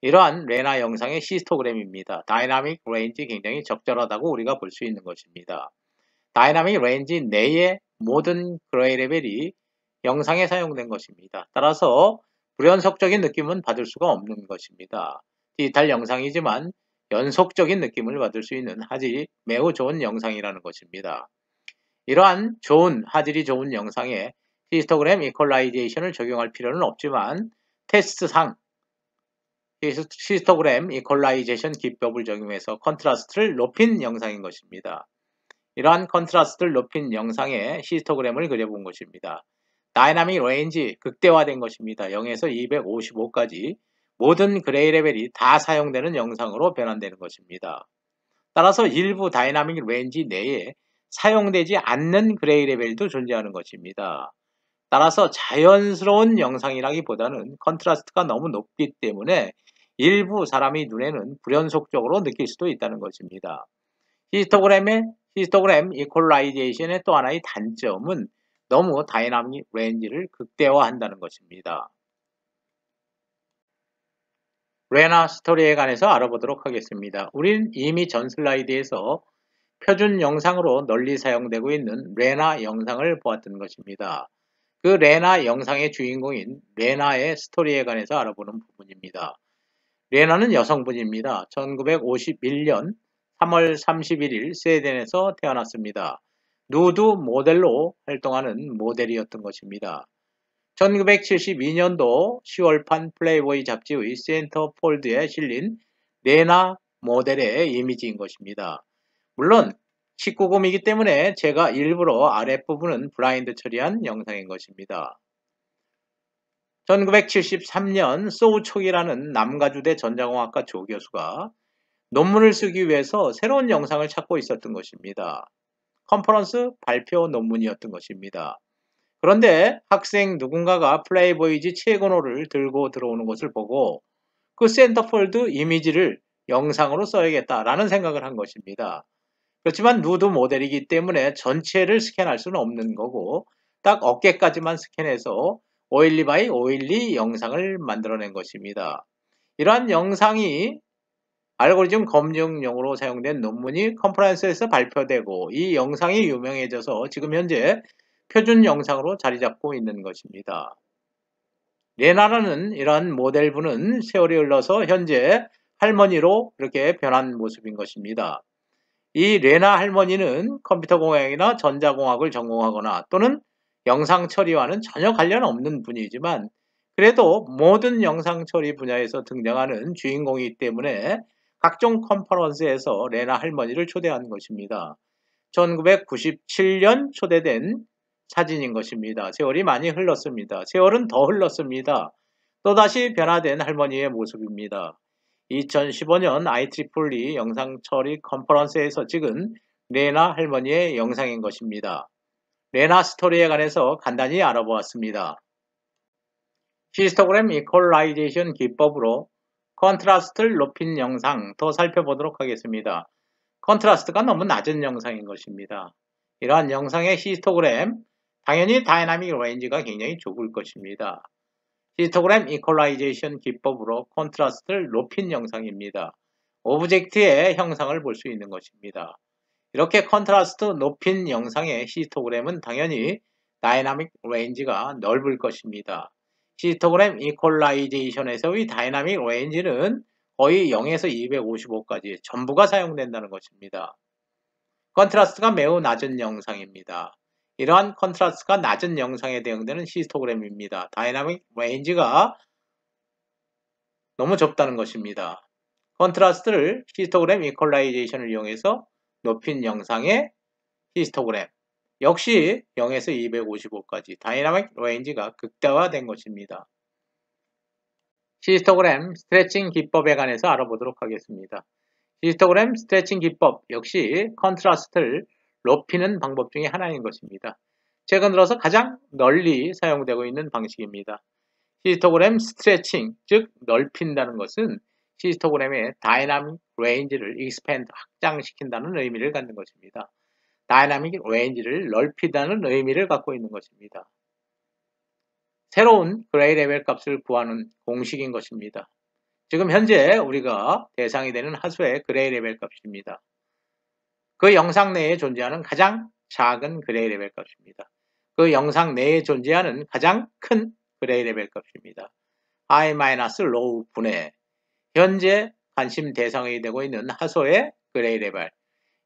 이러한 레나 영상의 히스토그램입니다. 다이나믹 레인지 굉장히 적절하다고 우리가 볼 수 있는 것입니다. 다이나믹 레인지 내의 모든 그레이 레벨이 영상에 사용된 것입니다. 따라서 불연속적인 느낌은 받을 수가 없는 것입니다. 디지털 영상이지만 연속적인 느낌을 받을 수 있는 화질이 매우 좋은 영상이라는 것입니다. 이러한 화질이 좋은 영상에 히스토그램 이퀄라이제이션을 적용할 필요는 없지만 테스트상 히스토그램 이퀄라이제이션 기법을 적용해서 컨트라스트를 높인 영상인 것입니다. 이러한 컨트라스트를 높인 영상에 히스토그램을 그려본 것입니다. 다이나믹 레인지 극대화된 것입니다. 0에서 255까지 모든 그레이 레벨이 다 사용되는 영상으로 변환되는 것입니다. 따라서 일부 다이나믹 레인지 내에 사용되지 않는 그레이 레벨도 존재하는 것입니다. 따라서 자연스러운 영상이라기보다는 컨트라스트가 너무 높기 때문에 일부 사람의 눈에는 불연속적으로 느낄 수도 있다는 것입니다. 히스토그램 이퀄라이제이션의 또 하나의 단점은 너무 다이나믹 레인지를 극대화한다는 것입니다. 레나 스토리에 관해서 알아보도록 하겠습니다. 우린 이미 전 슬라이드에서 표준 영상으로 널리 사용되고 있는 레나 영상을 보았던 것입니다. 그 레나 영상의 주인공인 레나의 스토리에 관해서 알아보는 부분입니다. 레나는 여성분입니다. 1951년 3월 31일 스웨덴에서 태어났습니다. 누드 모델로 활동하는 모델이었던 것입니다. 1972년도 10월판 플레이보이 잡지의 센터폴드에 실린 레나 모델의 이미지인 것입니다. 물론 19금이기 때문에 제가 일부러 아랫부분은 블라인드 처리한 영상인 것입니다. 1973년 소우촉이라는 남가주대 전자공학과 조교수가 논문을 쓰기 위해서 새로운 영상을 찾고 있었던 것입니다. 컨퍼런스 발표 논문이었던 것입니다. 그런데 학생 누군가가 플레이보이지 최고노를 들고 들어오는 것을 보고 그 센터폴드 이미지를 영상으로 써야겠다라는 생각을 한 것입니다. 그렇지만 누드 모델이기 때문에 전체를 스캔할 수는 없는 거고 딱 어깨까지만 스캔해서 512x512 영상을 만들어낸 것입니다. 이러한 영상이 알고리즘 검증용으로 사용된 논문이 컨퍼런스에서 발표되고 이 영상이 유명해져서 지금 현재 표준 영상으로 자리 잡고 있는 것입니다. 레나라는 이러한 모델분은 세월이 흘러서 현재 할머니로 이렇게 변한 모습인 것입니다. 이 레나 할머니는 컴퓨터 공학이나 전자공학을 전공하거나 또는 영상 처리와는 전혀 관련 없는 분이지만 그래도 모든 영상 처리 분야에서 등장하는 주인공이기 때문에 각종 컨퍼런스에서 레나 할머니를 초대한 것입니다. 1997년 초대된 사진인 것입니다. 세월이 많이 흘렀습니다. 세월은 더 흘렀습니다. 또다시 변화된 할머니의 모습입니다. 2015년 IEEE 영상 처리 컨퍼런스에서 찍은 레나 할머니의 영상인 것입니다. 레나 스토리에 관해서 간단히 알아보았습니다. 히스토그램 이퀄라이제이션 기법으로 컨트라스트를 높인 영상 더 살펴보도록 하겠습니다. 컨트라스트가 너무 낮은 영상인 것입니다. 이러한 영상의 히스토그램, 당연히 다이나믹 레인지가 굉장히 좁을 것입니다. 히스토그램 이퀄라이제이션 기법으로 컨트라스트를 높인 영상입니다. 오브젝트의 형상을 볼 수 있는 것입니다. 이렇게 컨트라스트 높인 영상의 히스토그램은 당연히 다이나믹 레인지가 넓을 것입니다. 히스토그램 이퀄라이제이션에서의 다이나믹 레인지는 거의 0에서 255까지 전부가 사용된다는 것입니다. 컨트라스트가 매우 낮은 영상입니다. 이러한 컨트라스트가 낮은 영상에 대응되는 히스토그램입니다. 다이나믹 레인지가 너무 좁다는 것입니다. 컨트라스트를 히스토그램 이퀄라이제이션을 이용해서 높인 영상의 히스토그램 역시 0에서 255까지 다이나믹 레인지가 극대화된 것입니다. 히스토그램 스트레칭 기법에 관해서 알아보도록 하겠습니다. 히스토그램 스트레칭 기법 역시 컨트라스트를 높이는 방법 중에 하나인 것입니다. 최근 들어서 가장 널리 사용되고 있는 방식입니다. 히스토그램 스트레칭, 즉 넓힌다는 것은 히스토그램의 다이나믹 레인지를 익스펜드, 확장시킨다는 의미를 갖는 것입니다. 다이나믹 레인지를 넓히다는 의미를 갖고 있는 것입니다. 새로운 그레이 레벨 값을 구하는 공식인 것입니다. 지금 현재 우리가 대상이 되는 하수의 그레이 레벨 값입니다. 그 영상 내에 존재하는 가장 작은 그레이 레벨 값입니다. 그 영상 내에 존재하는 가장 큰 그레이 레벨 값입니다. I-low 분의 현재 관심 대상이 되고 있는 하소의 그레이 레벨.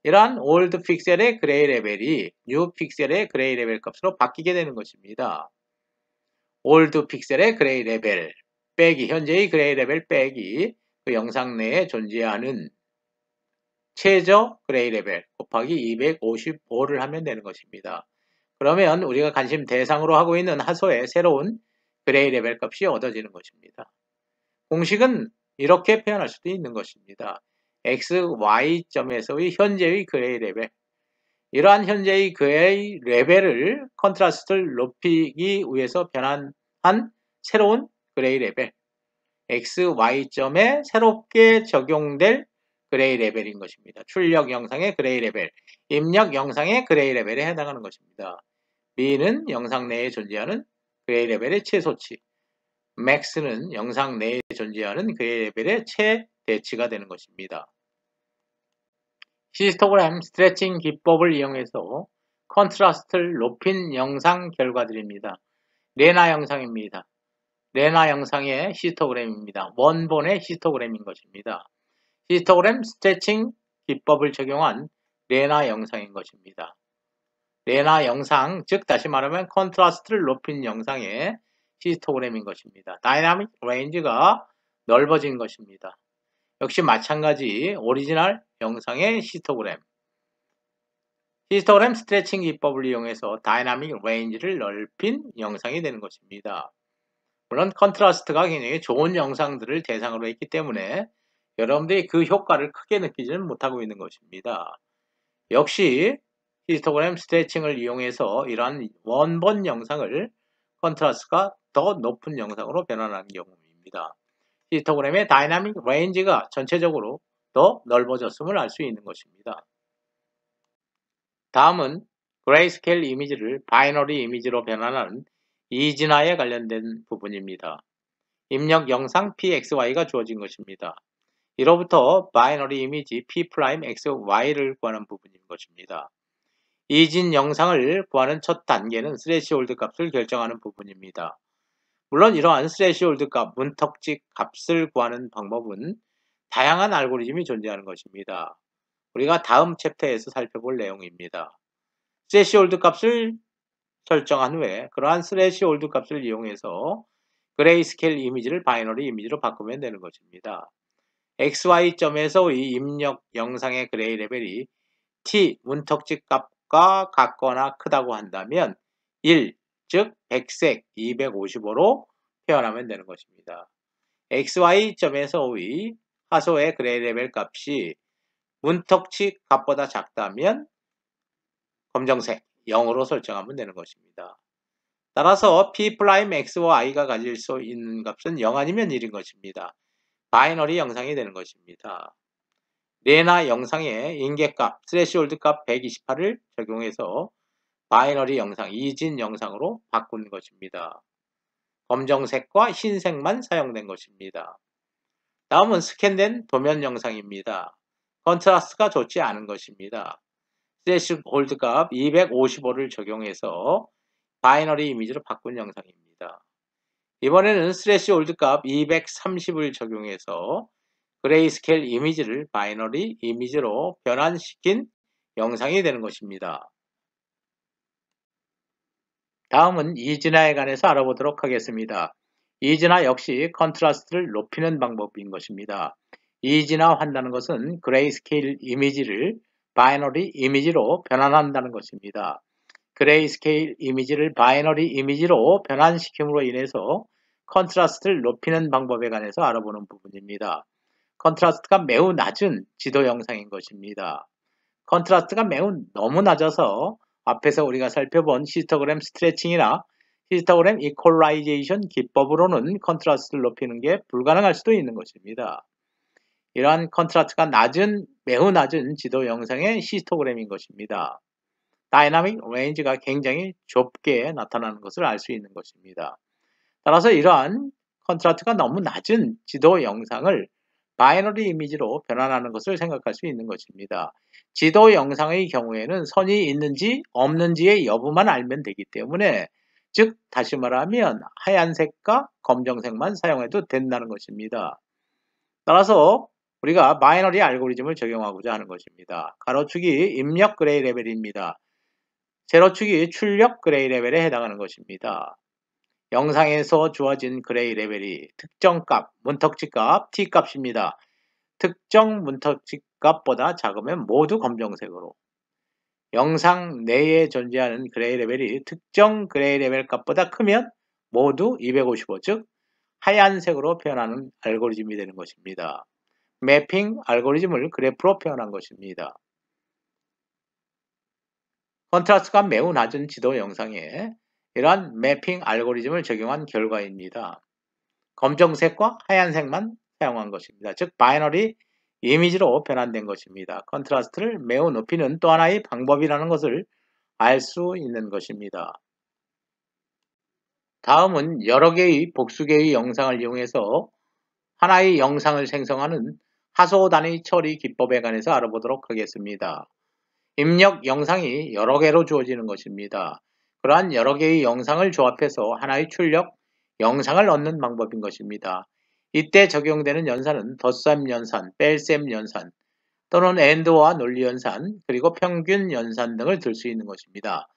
이러한 올드 픽셀의 그레이 레벨이 뉴 픽셀의 그레이 레벨 값으로 바뀌게 되는 것입니다. 올드 픽셀의 그레이 레벨 빼기 현재의 그레이 레벨 빼기 그 영상 내에 존재하는 최저 그레이 레벨 곱하기 255를 하면 되는 것입니다. 그러면 우리가 관심 대상으로 하고 있는 하소의 새로운 그레이 레벨 값이 얻어지는 것입니다. 공식은 이렇게 표현할 수도 있는 것입니다. x, y 점에서의 현재의 그레이 레벨 이러한 현재의 그레이 레벨을 컨트라스트를 높이기 위해서 변환한 새로운 그레이 레벨 x, y 점에 새롭게 적용될 그레이 레벨인 것입니다. 출력 영상의 그레이 레벨, 입력 영상의 그레이 레벨에 해당하는 것입니다. B는 영상 내에 존재하는 그레이 레벨의 최소치, Max는 영상 내에 존재하는 그레이 레벨의 최대치가 되는 것입니다. 히스토그램 스트레칭 기법을 이용해서 컨트라스트를 높인 영상 결과들입니다. 레나 영상입니다. 레나 영상의 히스토그램입니다. 원본의 히스토그램인 것입니다. 히스토그램 스트레칭 기법을 적용한 레나 영상인 것입니다. 레나 영상, 즉 다시 말하면 컨트라스트를 높인 영상의 히스토그램인 것입니다. 다이나믹 레인지가 넓어진 것입니다. 역시 마찬가지 오리지널 영상의 히스토그램. 히스토그램 스트레칭 기법을 이용해서 다이나믹 레인지를 넓힌 영상이 되는 것입니다. 물론 컨트라스트가 굉장히 좋은 영상들을 대상으로 했기 때문에 여러분들이 그 효과를 크게 느끼지는 못하고 있는 것입니다. 역시 히스토그램 스트레칭을 이용해서 이러한 원본 영상을 컨트라스트가 더 높은 영상으로 변환하는 경우입니다. 히스토그램의 다이나믹 레인지가 전체적으로 더 넓어졌음을 알 수 있는 것입니다. 다음은 그레이스케일 이미지를 바이너리 이미지로 변환하는 이진화에 관련된 부분입니다. 입력 영상 PXY가 주어진 것입니다. 이로부터 바이너리 이미지 P'XY를 구하는 부분인 것입니다. 이진 영상을 구하는 첫 단계는 스레시홀드 값을 결정하는 부분입니다. 물론 이러한 스레시홀드 값, 문턱직 값을 구하는 방법은 다양한 알고리즘이 존재하는 것입니다. 우리가 다음 챕터에서 살펴볼 내용입니다. 스레시홀드 값을 설정한 후에 그러한 스레시홀드 값을 이용해서 그레이스케일 이미지를 바이너리 이미지로 바꾸면 되는 것입니다. XY점에서 이 입력 영상의 그레이 레벨이 T 문턱직 값과 같거나 크다고 한다면 1, 즉 백색 255로 표현하면 되는 것입니다. XY점에서의 하소의 그레이 레벨 값이 문턱직 값보다 작다면 검정색 0으로 설정하면 되는 것입니다. 따라서 P'X와 I가 가질 수 있는 값은 0 아니면 1인 것입니다. 바이너리 영상이 되는 것입니다. 레나 영상의 인계값, 스레시홀드 값 128을 적용해서 바이너리 영상, 이진 영상으로 바꾼 것입니다. 검정색과 흰색만 사용된 것입니다. 다음은 스캔된 도면 영상입니다. 컨트라스트가 좋지 않은 것입니다. 스레시홀드 값 255를 적용해서 바이너리 이미지로 바꾼 영상입니다. 이번에는 스레시홀드 값 230을 적용해서 그레이스케일 이미지를 바이너리 이미지로 변환시킨 영상이 되는 것입니다. 다음은 이진화에 관해서 알아보도록 하겠습니다. 이진화 역시 컨트라스트를 높이는 방법인 것입니다. 이진화한다는 것은 그레이스케일 이미지를 바이너리 이미지로 변환한다는 것입니다. 그레이스케일 이미지를 바이너리 이미지로 변환시킴으로 인해서 컨트라스트를 높이는 방법에 관해서 알아보는 부분입니다. 컨트라스트가 매우 낮은 지도 영상인 것입니다. 컨트라스트가 매우 너무 낮아서 앞에서 우리가 살펴본 히스토그램 스트레칭이나 히스토그램 이퀄라이제이션 기법으로는 컨트라스트를 높이는 게 불가능할 수도 있는 것입니다. 이러한 컨트라스트가 매우 낮은 지도 영상의 히스토그램인 것입니다. 다이나믹 레인지가 굉장히 좁게 나타나는 것을 알 수 있는 것입니다. 따라서 이러한 컨트라스트가 너무 낮은 지도 영상을 바이너리 이미지로 변환하는 것을 생각할 수 있는 것입니다. 지도 영상의 경우에는 선이 있는지 없는지의 여부만 알면 되기 때문에 즉 다시 말하면 하얀색과 검정색만 사용해도 된다는 것입니다. 따라서 우리가 바이너리 알고리즘을 적용하고자 하는 것입니다. 가로축이 입력 그레이 레벨입니다. 세로축이 출력 그레이 레벨에 해당하는 것입니다. 영상에서 주어진 그레이 레벨이 특정 값, 문턱직 값, T 값입니다. 특정 문턱직 값보다 작으면 모두 검정색으로, 영상 내에 존재하는 그레이 레벨이 특정 그레이 레벨 값보다 크면 모두 255, 즉 하얀색으로 표현하는 알고리즘이 되는 것입니다. 매핑 알고리즘을 그래프로 표현한 것입니다. 컨트라스트가 매우 낮은 지도 영상에 이러한 매핑 알고리즘을 적용한 결과입니다. 검정색과 하얀색만 사용한 것입니다. 즉 바이너리 이미지로 변환된 것입니다. 컨트라스트를 매우 높이는 또 하나의 방법이라는 것을 알 수 있는 것입니다. 다음은 여러 개의 복수개의 영상을 이용해서 하나의 영상을 생성하는 하소 단위 처리 기법에 관해서 알아보도록 하겠습니다. 입력 영상이 여러 개로 주어지는 것입니다. 그러한 여러 개의 영상을 조합해서 하나의 출력 영상을 얻는 방법인 것입니다. 이때 적용되는 연산은 덧셈 연산, 뺄셈 연산 또는 AND와 논리 연산, 그리고 평균 연산 등을 들 수 있는 것입니다.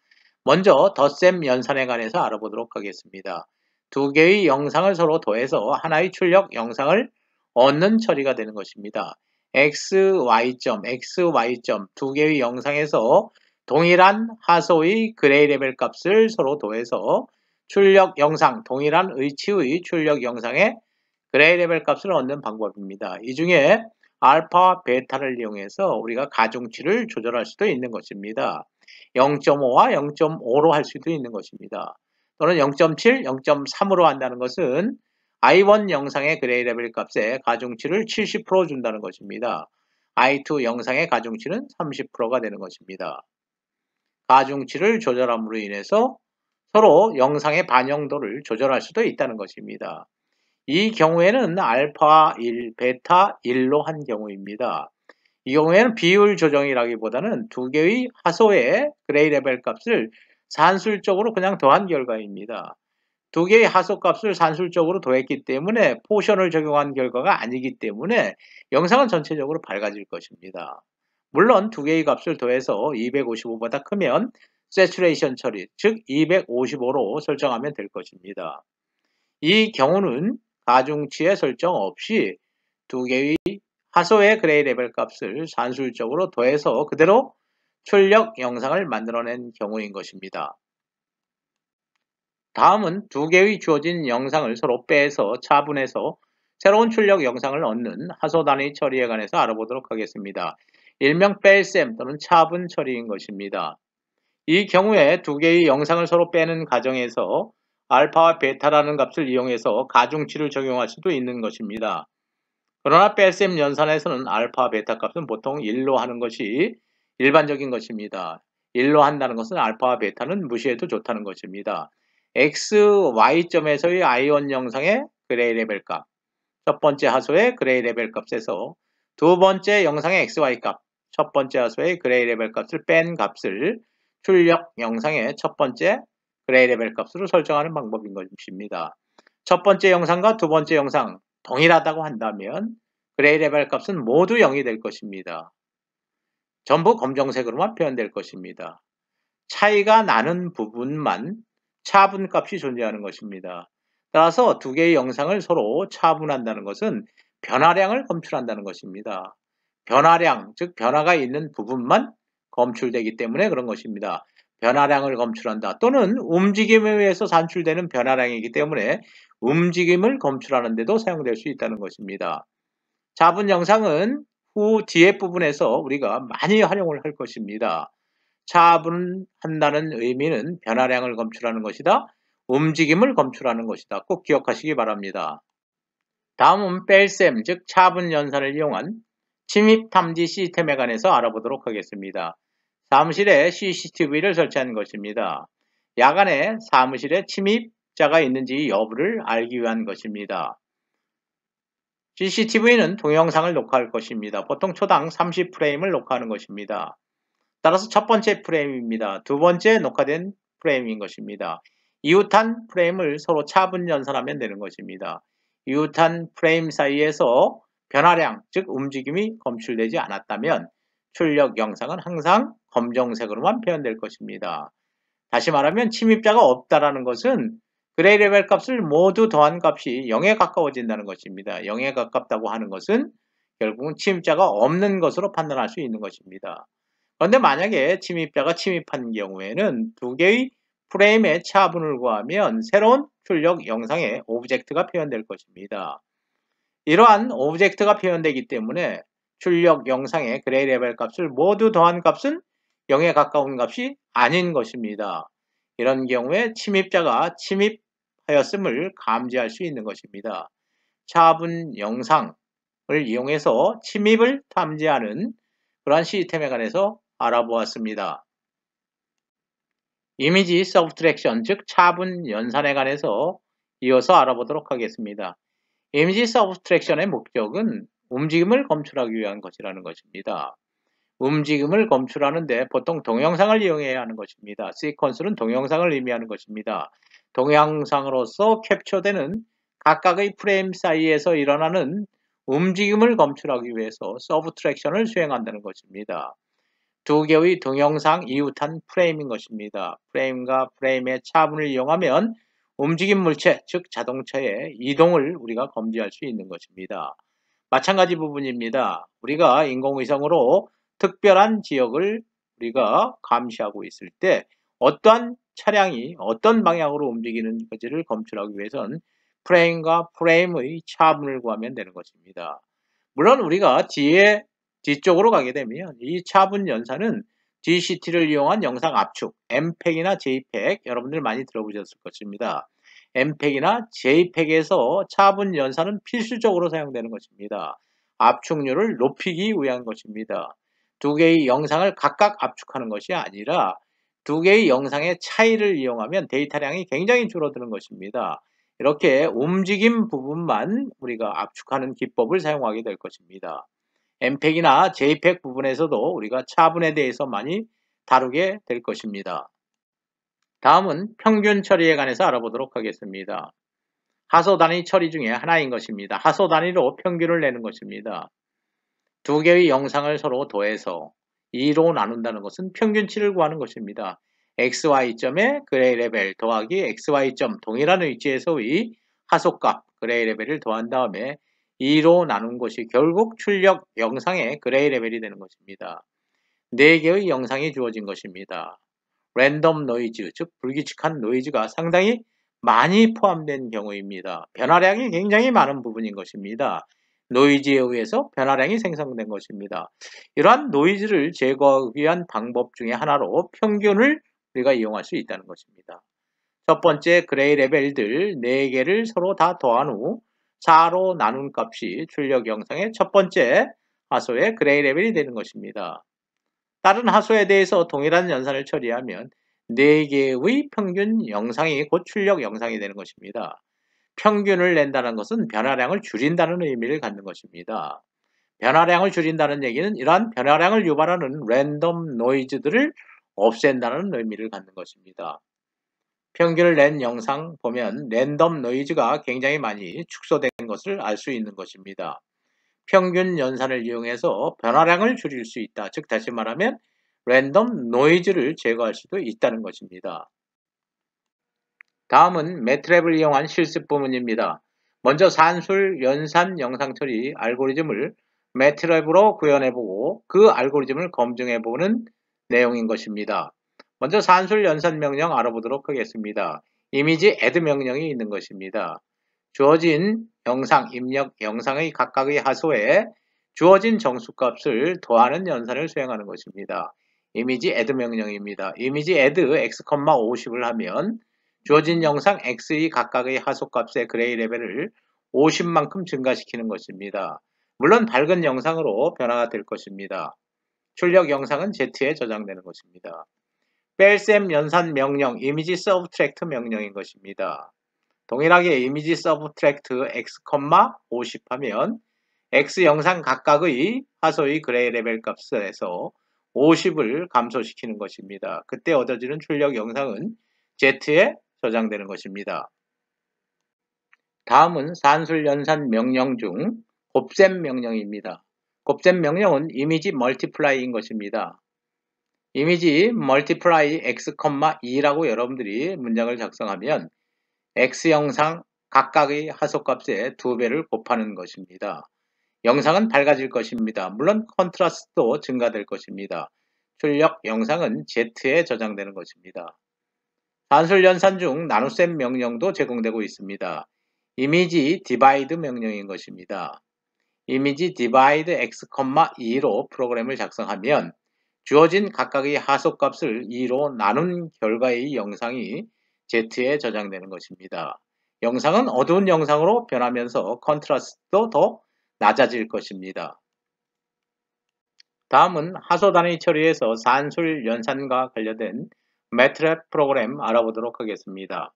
먼저 덧셈 연산에 관해서 알아보도록 하겠습니다. 두 개의 영상을 서로 더해서 하나의 출력 영상을 얻는 처리가 되는 것입니다. XY점 두 개의 영상에서 동일한 하소의 그레이 레벨 값을 서로 더해서 출력 영상, 동일한 의치의 출력 영상의 그레이 레벨 값을 얻는 방법입니다. 이 중에 알파, 베타를 이용해서 우리가 가중치를 조절할 수도 있는 것입니다. 0.5와 0.5로 할 수도 있는 것입니다. 또는 0.7, 0.3으로 한다는 것은 i1 영상의 그레이 레벨 값에 가중치를 70% 준다는 것입니다. i2 영상의 가중치는 30%가 되는 것입니다. 가중치를 조절함으로 인해서 서로 영상의 반영도를 조절할 수도 있다는 것입니다. 이 경우에는 알파 1, 베타 1로 한 경우입니다. 이 경우에는 비율 조정이라기보다는 두 개의 하소의 그레이 레벨 값을 산술적으로 그냥 더한 결과입니다. 두 개의 하소 값을 산술적으로 더했기 때문에 포션을 적용한 결과가 아니기 때문에 영상은 전체적으로 밝아질 것입니다. 물론 두 개의 값을 더해서 255보다 크면 세츄레이션 처리, 즉 255로 설정하면 될 것입니다. 이 경우는 가중치의 설정 없이 두 개의 하소의 그레이 레벨 값을 산술적으로 더해서 그대로 출력 영상을 만들어낸 경우인 것입니다. 다음은 두 개의 주어진 영상을 서로 빼서 차분해서 새로운 출력 영상을 얻는 하소 단위 처리에 관해서 알아보도록 하겠습니다. 일명 뺄셈 또는 차분 처리인 것입니다. 이 경우에 두 개의 영상을 서로 빼는 과정에서 알파와 베타라는 값을 이용해서 가중치를 적용할 수도 있는 것입니다. 그러나 뺄셈 연산에서는 알파, 베타 값은 보통 1로 하는 것이 일반적인 것입니다. 1로 한다는 것은 알파와 베타는 무시해도 좋다는 것입니다. X, Y점에서의 I1 영상의 그레이 레벨 값, 첫 번째 하소의 그레이 레벨 값에서 두 번째 영상의 XY 값, 첫 번째 하소의 그레이 레벨 값을 뺀 값을 출력 영상의 첫 번째 그레이 레벨 값으로 설정하는 방법인 것입니다. 첫 번째 영상과 두 번째 영상 동일하다고 한다면 그레이 레벨 값은 모두 0이 될 것입니다. 전부 검정색으로만 표현될 것입니다. 차이가 나는 부분만 차분값이 존재하는 것입니다. 따라서 두 개의 영상을 서로 차분한다는 것은 변화량을 검출한다는 것입니다. 변화량, 즉 변화가 있는 부분만 검출되기 때문에 그런 것입니다. 변화량을 검출한다 또는 움직임에 의해서 산출되는 변화량이기 때문에 움직임을 검출하는 데도 사용될 수 있다는 것입니다. 차분 영상은 후 뒤에 부분에서 우리가 많이 활용을 할 것입니다. 차분한다는 의미는 변화량을 검출하는 것이다. 움직임을 검출하는 것이다. 꼭 기억하시기 바랍니다. 다음은 뺄셈, 즉 차분 연산을 이용한 침입 탐지 시스템에 관해서 알아보도록 하겠습니다. 사무실에 CCTV를 설치한 것입니다. 야간에 사무실에 침입자가 있는지 여부를 알기 위한 것입니다. CCTV는 동영상을 녹화할 것입니다. 보통 초당 30프레임을 녹화하는 것입니다. 따라서 첫 번째 프레임입니다. 두 번째 녹화된 프레임인 것입니다. 이웃한 프레임을 서로 차분 연산하면 되는 것입니다. 이웃한 프레임 사이에서 변화량, 즉 움직임이 검출되지 않았다면 출력 영상은 항상 검정색으로만 표현될 것입니다. 다시 말하면 침입자가 없다라는 것은 그레이 레벨 값을 모두 더한 값이 0에 가까워진다는 것입니다. 0에 가깝다고 하는 것은 결국은 침입자가 없는 것으로 판단할 수 있는 것입니다. 그런데 만약에 침입자가 침입한 경우에는 두 개의 프레임의 차분을 구하면 새로운 출력 영상에 오브젝트가 표현될 것입니다. 이러한 오브젝트가 표현되기 때문에 출력 영상의 그레이 레벨 값을 모두 더한 값은 0에 가까운 값이 아닌 것입니다. 이런 경우에 침입자가 침입하였음을 감지할 수 있는 것입니다. 차분 영상을 이용해서 침입을 탐지하는 그러한 시스템에 관해서 알아보았습니다. 이미지 서브트랙션, 즉 차분 연산에 관해서 이어서 알아보도록 하겠습니다. 이미지 서브트랙션의 목적은 움직임을 검출하기 위한 것이라는 것입니다. 움직임을 검출하는데 보통 동영상을 이용해야 하는 것입니다. 시퀀스는 동영상을 의미하는 것입니다. 동영상으로서 캡처되는 각각의 프레임 사이에서 일어나는 움직임을 검출하기 위해서 서브트랙션을 수행한다는 것입니다. 두 개의 동영상 이웃한 프레임인 것입니다. 프레임과 프레임의 차분을 이용하면 움직임 물체, 즉 자동차의 이동을 우리가 검지할 수 있는 것입니다. 마찬가지 부분입니다. 우리가 인공위성으로 특별한 지역을 우리가 감시하고 있을 때 어떠한 차량이 어떤 방향으로 움직이는지를 검출하기 위해선 프레임과 프레임의 차분을 구하면 되는 것입니다. 물론 우리가 뒤쪽으로 가게 되면 이 차분 연산은 DCT를 이용한 영상 압축, MPEG이나 JPEG 여러분들 많이 들어보셨을 것입니다. MPEG이나 JPEG에서 차분 연산은 필수적으로 사용되는 것입니다. 압축률을 높이기 위한 것입니다. 두 개의 영상을 각각 압축하는 것이 아니라 두 개의 영상의 차이를 이용하면 데이터량이 굉장히 줄어드는 것입니다. 이렇게 움직임 부분만 우리가 압축하는 기법을 사용하게 될 것입니다. MPEG이나 JPEG 부분에서도 우리가 차분에 대해서 많이 다루게 될 것입니다. 다음은 평균 처리에 관해서 알아보도록 하겠습니다. 하소 단위 처리 중에 하나인 것입니다. 하소 단위로 평균을 내는 것입니다. 두 개의 영상을 서로 더해서 2로 나눈다는 것은 평균치를 구하는 것입니다. XY점의 그레이 레벨 더하기 XY점 동일한 위치에서의 하소값 그레이 레벨을 더한 다음에 2로 나눈 것이 결국 출력 영상의 그레이 레벨이 되는 것입니다. 4개의 영상이 주어진 것입니다. 랜덤 노이즈, 즉 불규칙한 노이즈가 상당히 많이 포함된 경우입니다. 변화량이 굉장히 많은 부분인 것입니다. 노이즈에 의해서 변화량이 생성된 것입니다. 이러한 노이즈를 제거하기 위한 방법 중에 하나로 평균을 우리가 이용할 수 있다는 것입니다. 첫 번째 그레이 레벨들 4개를 서로 다 더한 후 4로 나눈 값이 출력 영상의 첫 번째 하소의 그레이 레벨이 되는 것입니다. 다른 하소에 대해서 동일한 연산을 처리하면 4개의 평균 영상이 곧 출력 영상이 되는 것입니다. 평균을 낸다는 것은 변화량을 줄인다는 의미를 갖는 것입니다. 변화량을 줄인다는 얘기는 이러한 변화량을 유발하는 랜덤 노이즈들을 없앤다는 의미를 갖는 것입니다. 평균을 낸 영상 보면 랜덤 노이즈가 굉장히 많이 축소된 것을 알 수 있는 것입니다. 평균 연산을 이용해서 변화량을 줄일 수 있다. 즉 다시 말하면 랜덤 노이즈를 제거할 수도 있다는 것입니다. 다음은 매트랩을 이용한 실습 부분입니다. 먼저 산술 연산 영상 처리 알고리즘을 매트랩으로 구현해보고 그 알고리즘을 검증해보는 내용인 것입니다. 먼저 산술 연산 명령 알아보도록 하겠습니다. 이미지 add 명령이 있는 것입니다. 주어진 영상, 입력 영상의 각각의 하소에 주어진 정수값을 더하는 연산을 수행하는 것입니다. 이미지 add 명령입니다. 이미지 add x, 50을 하면 주어진 영상 x의 각각의 하소값의 그레이 레벨을 50만큼 증가시키는 것입니다. 물론 밝은 영상으로 변화가 될 것입니다. 출력 영상은 Z에 저장되는 것입니다. 뺄셈 연산 명령, 이미지 서브트랙트 명령인 것입니다. 동일하게 이미지 서브트랙트 x, 50 하면 x 영상 각각의 하소의 그레이 레벨 값에서 50을 감소시키는 것입니다. 그때 얻어지는 출력 영상은 Z에 저장되는 것입니다. 다음은 산술 연산 명령 중 곱셈 명령입니다. 곱셈 명령은 이미지 멀티플라이인 것입니다. 이미지 멀티플라이 x, 2라고 여러분들이 문장을 작성하면 x 영상 각각의 하소값의 2배를 곱하는 것입니다. 영상은 밝아질 것입니다. 물론 컨트라스트도 증가될 것입니다. 출력 영상은 Z에 저장되는 것입니다. 산술 연산 중 나눗셈 명령도 제공되고 있습니다. 이미지 디바이드 명령인 것입니다. 이미지 디바이드 x, 2로 프로그램을 작성하면 주어진 각각의 하소값을 2로 나눈 결과의 영상이 Z에 저장되는 것입니다. 영상은 어두운 영상으로 변하면서 컨트라스트도 더 낮아질 것입니다. 다음은 하소 단위 처리에서 산술 연산과 관련된 매트랩 프로그램 알아보도록 하겠습니다.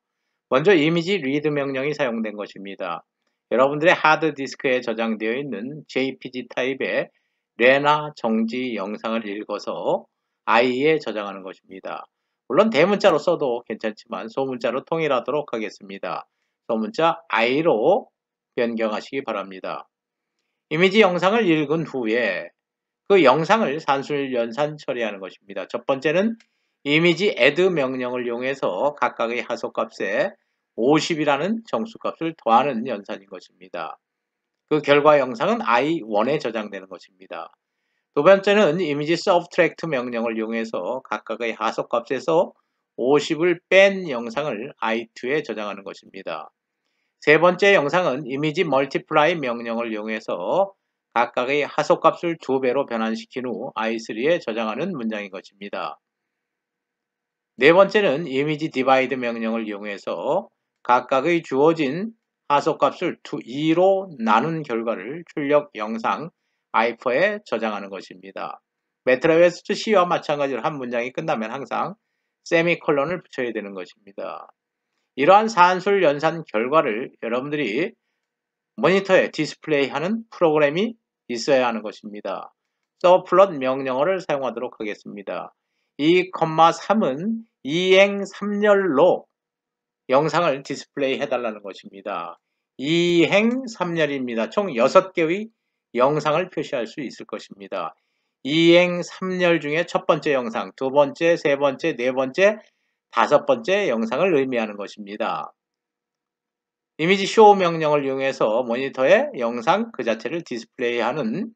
먼저 이미지 리드 명령이 사용된 것입니다. 여러분들의 하드디스크에 저장되어 있는 JPG 타입의 레나 정지 영상을 읽어서 I에 저장하는 것입니다. 물론 대문자로 써도 괜찮지만 소문자로 통일하도록 하겠습니다. 소문자 I로 변경하시기 바랍니다. 이미지 영상을 읽은 후에 그 영상을 산술 연산 처리하는 것입니다. 첫 번째는 이미지 add 명령을 이용해서 각각의 하소값에 50이라는 정수값을 더하는 연산인 것입니다. 그 결과 영상은 i1에 저장되는 것입니다. 두 번째는 이미지 subtract 명령을 이용해서 각각의 하소값에서 50을 뺀 영상을 i2에 저장하는 것입니다. 세 번째 영상은 이미지 multiply 명령을 이용해서 각각의 하소값을 2배로 변환시킨 후 i3에 저장하는 문장인 것입니다. 네 번째는 이미지 divide 명령을 이용해서 각각의 주어진 하소값을 2로 나눈 결과를 출력 영상 i4에 저장하는 것입니다. 매트랩에서도 C와 마찬가지로 한 문장이 끝나면 항상 세미콜론을 붙여야 되는 것입니다. 이러한 산술 연산 결과를 여러분들이 모니터에 디스플레이하는 프로그램이 있어야 하는 것입니다. 서플롯 명령어를 사용하도록 하겠습니다. 이 3은 이행 3열로 영상을 디스플레이 해달라는 것입니다. 이행 3열입니다. 총 6개의 영상을 표시할 수 있을 것입니다. 이행 3열 중에 첫 번째 영상, 두 번째, 세 번째, 네 번째, 다섯 번째 영상을 의미하는 것입니다. 이미지 쇼 명령을 이용해서 모니터에 영상 그 자체를 디스플레이하는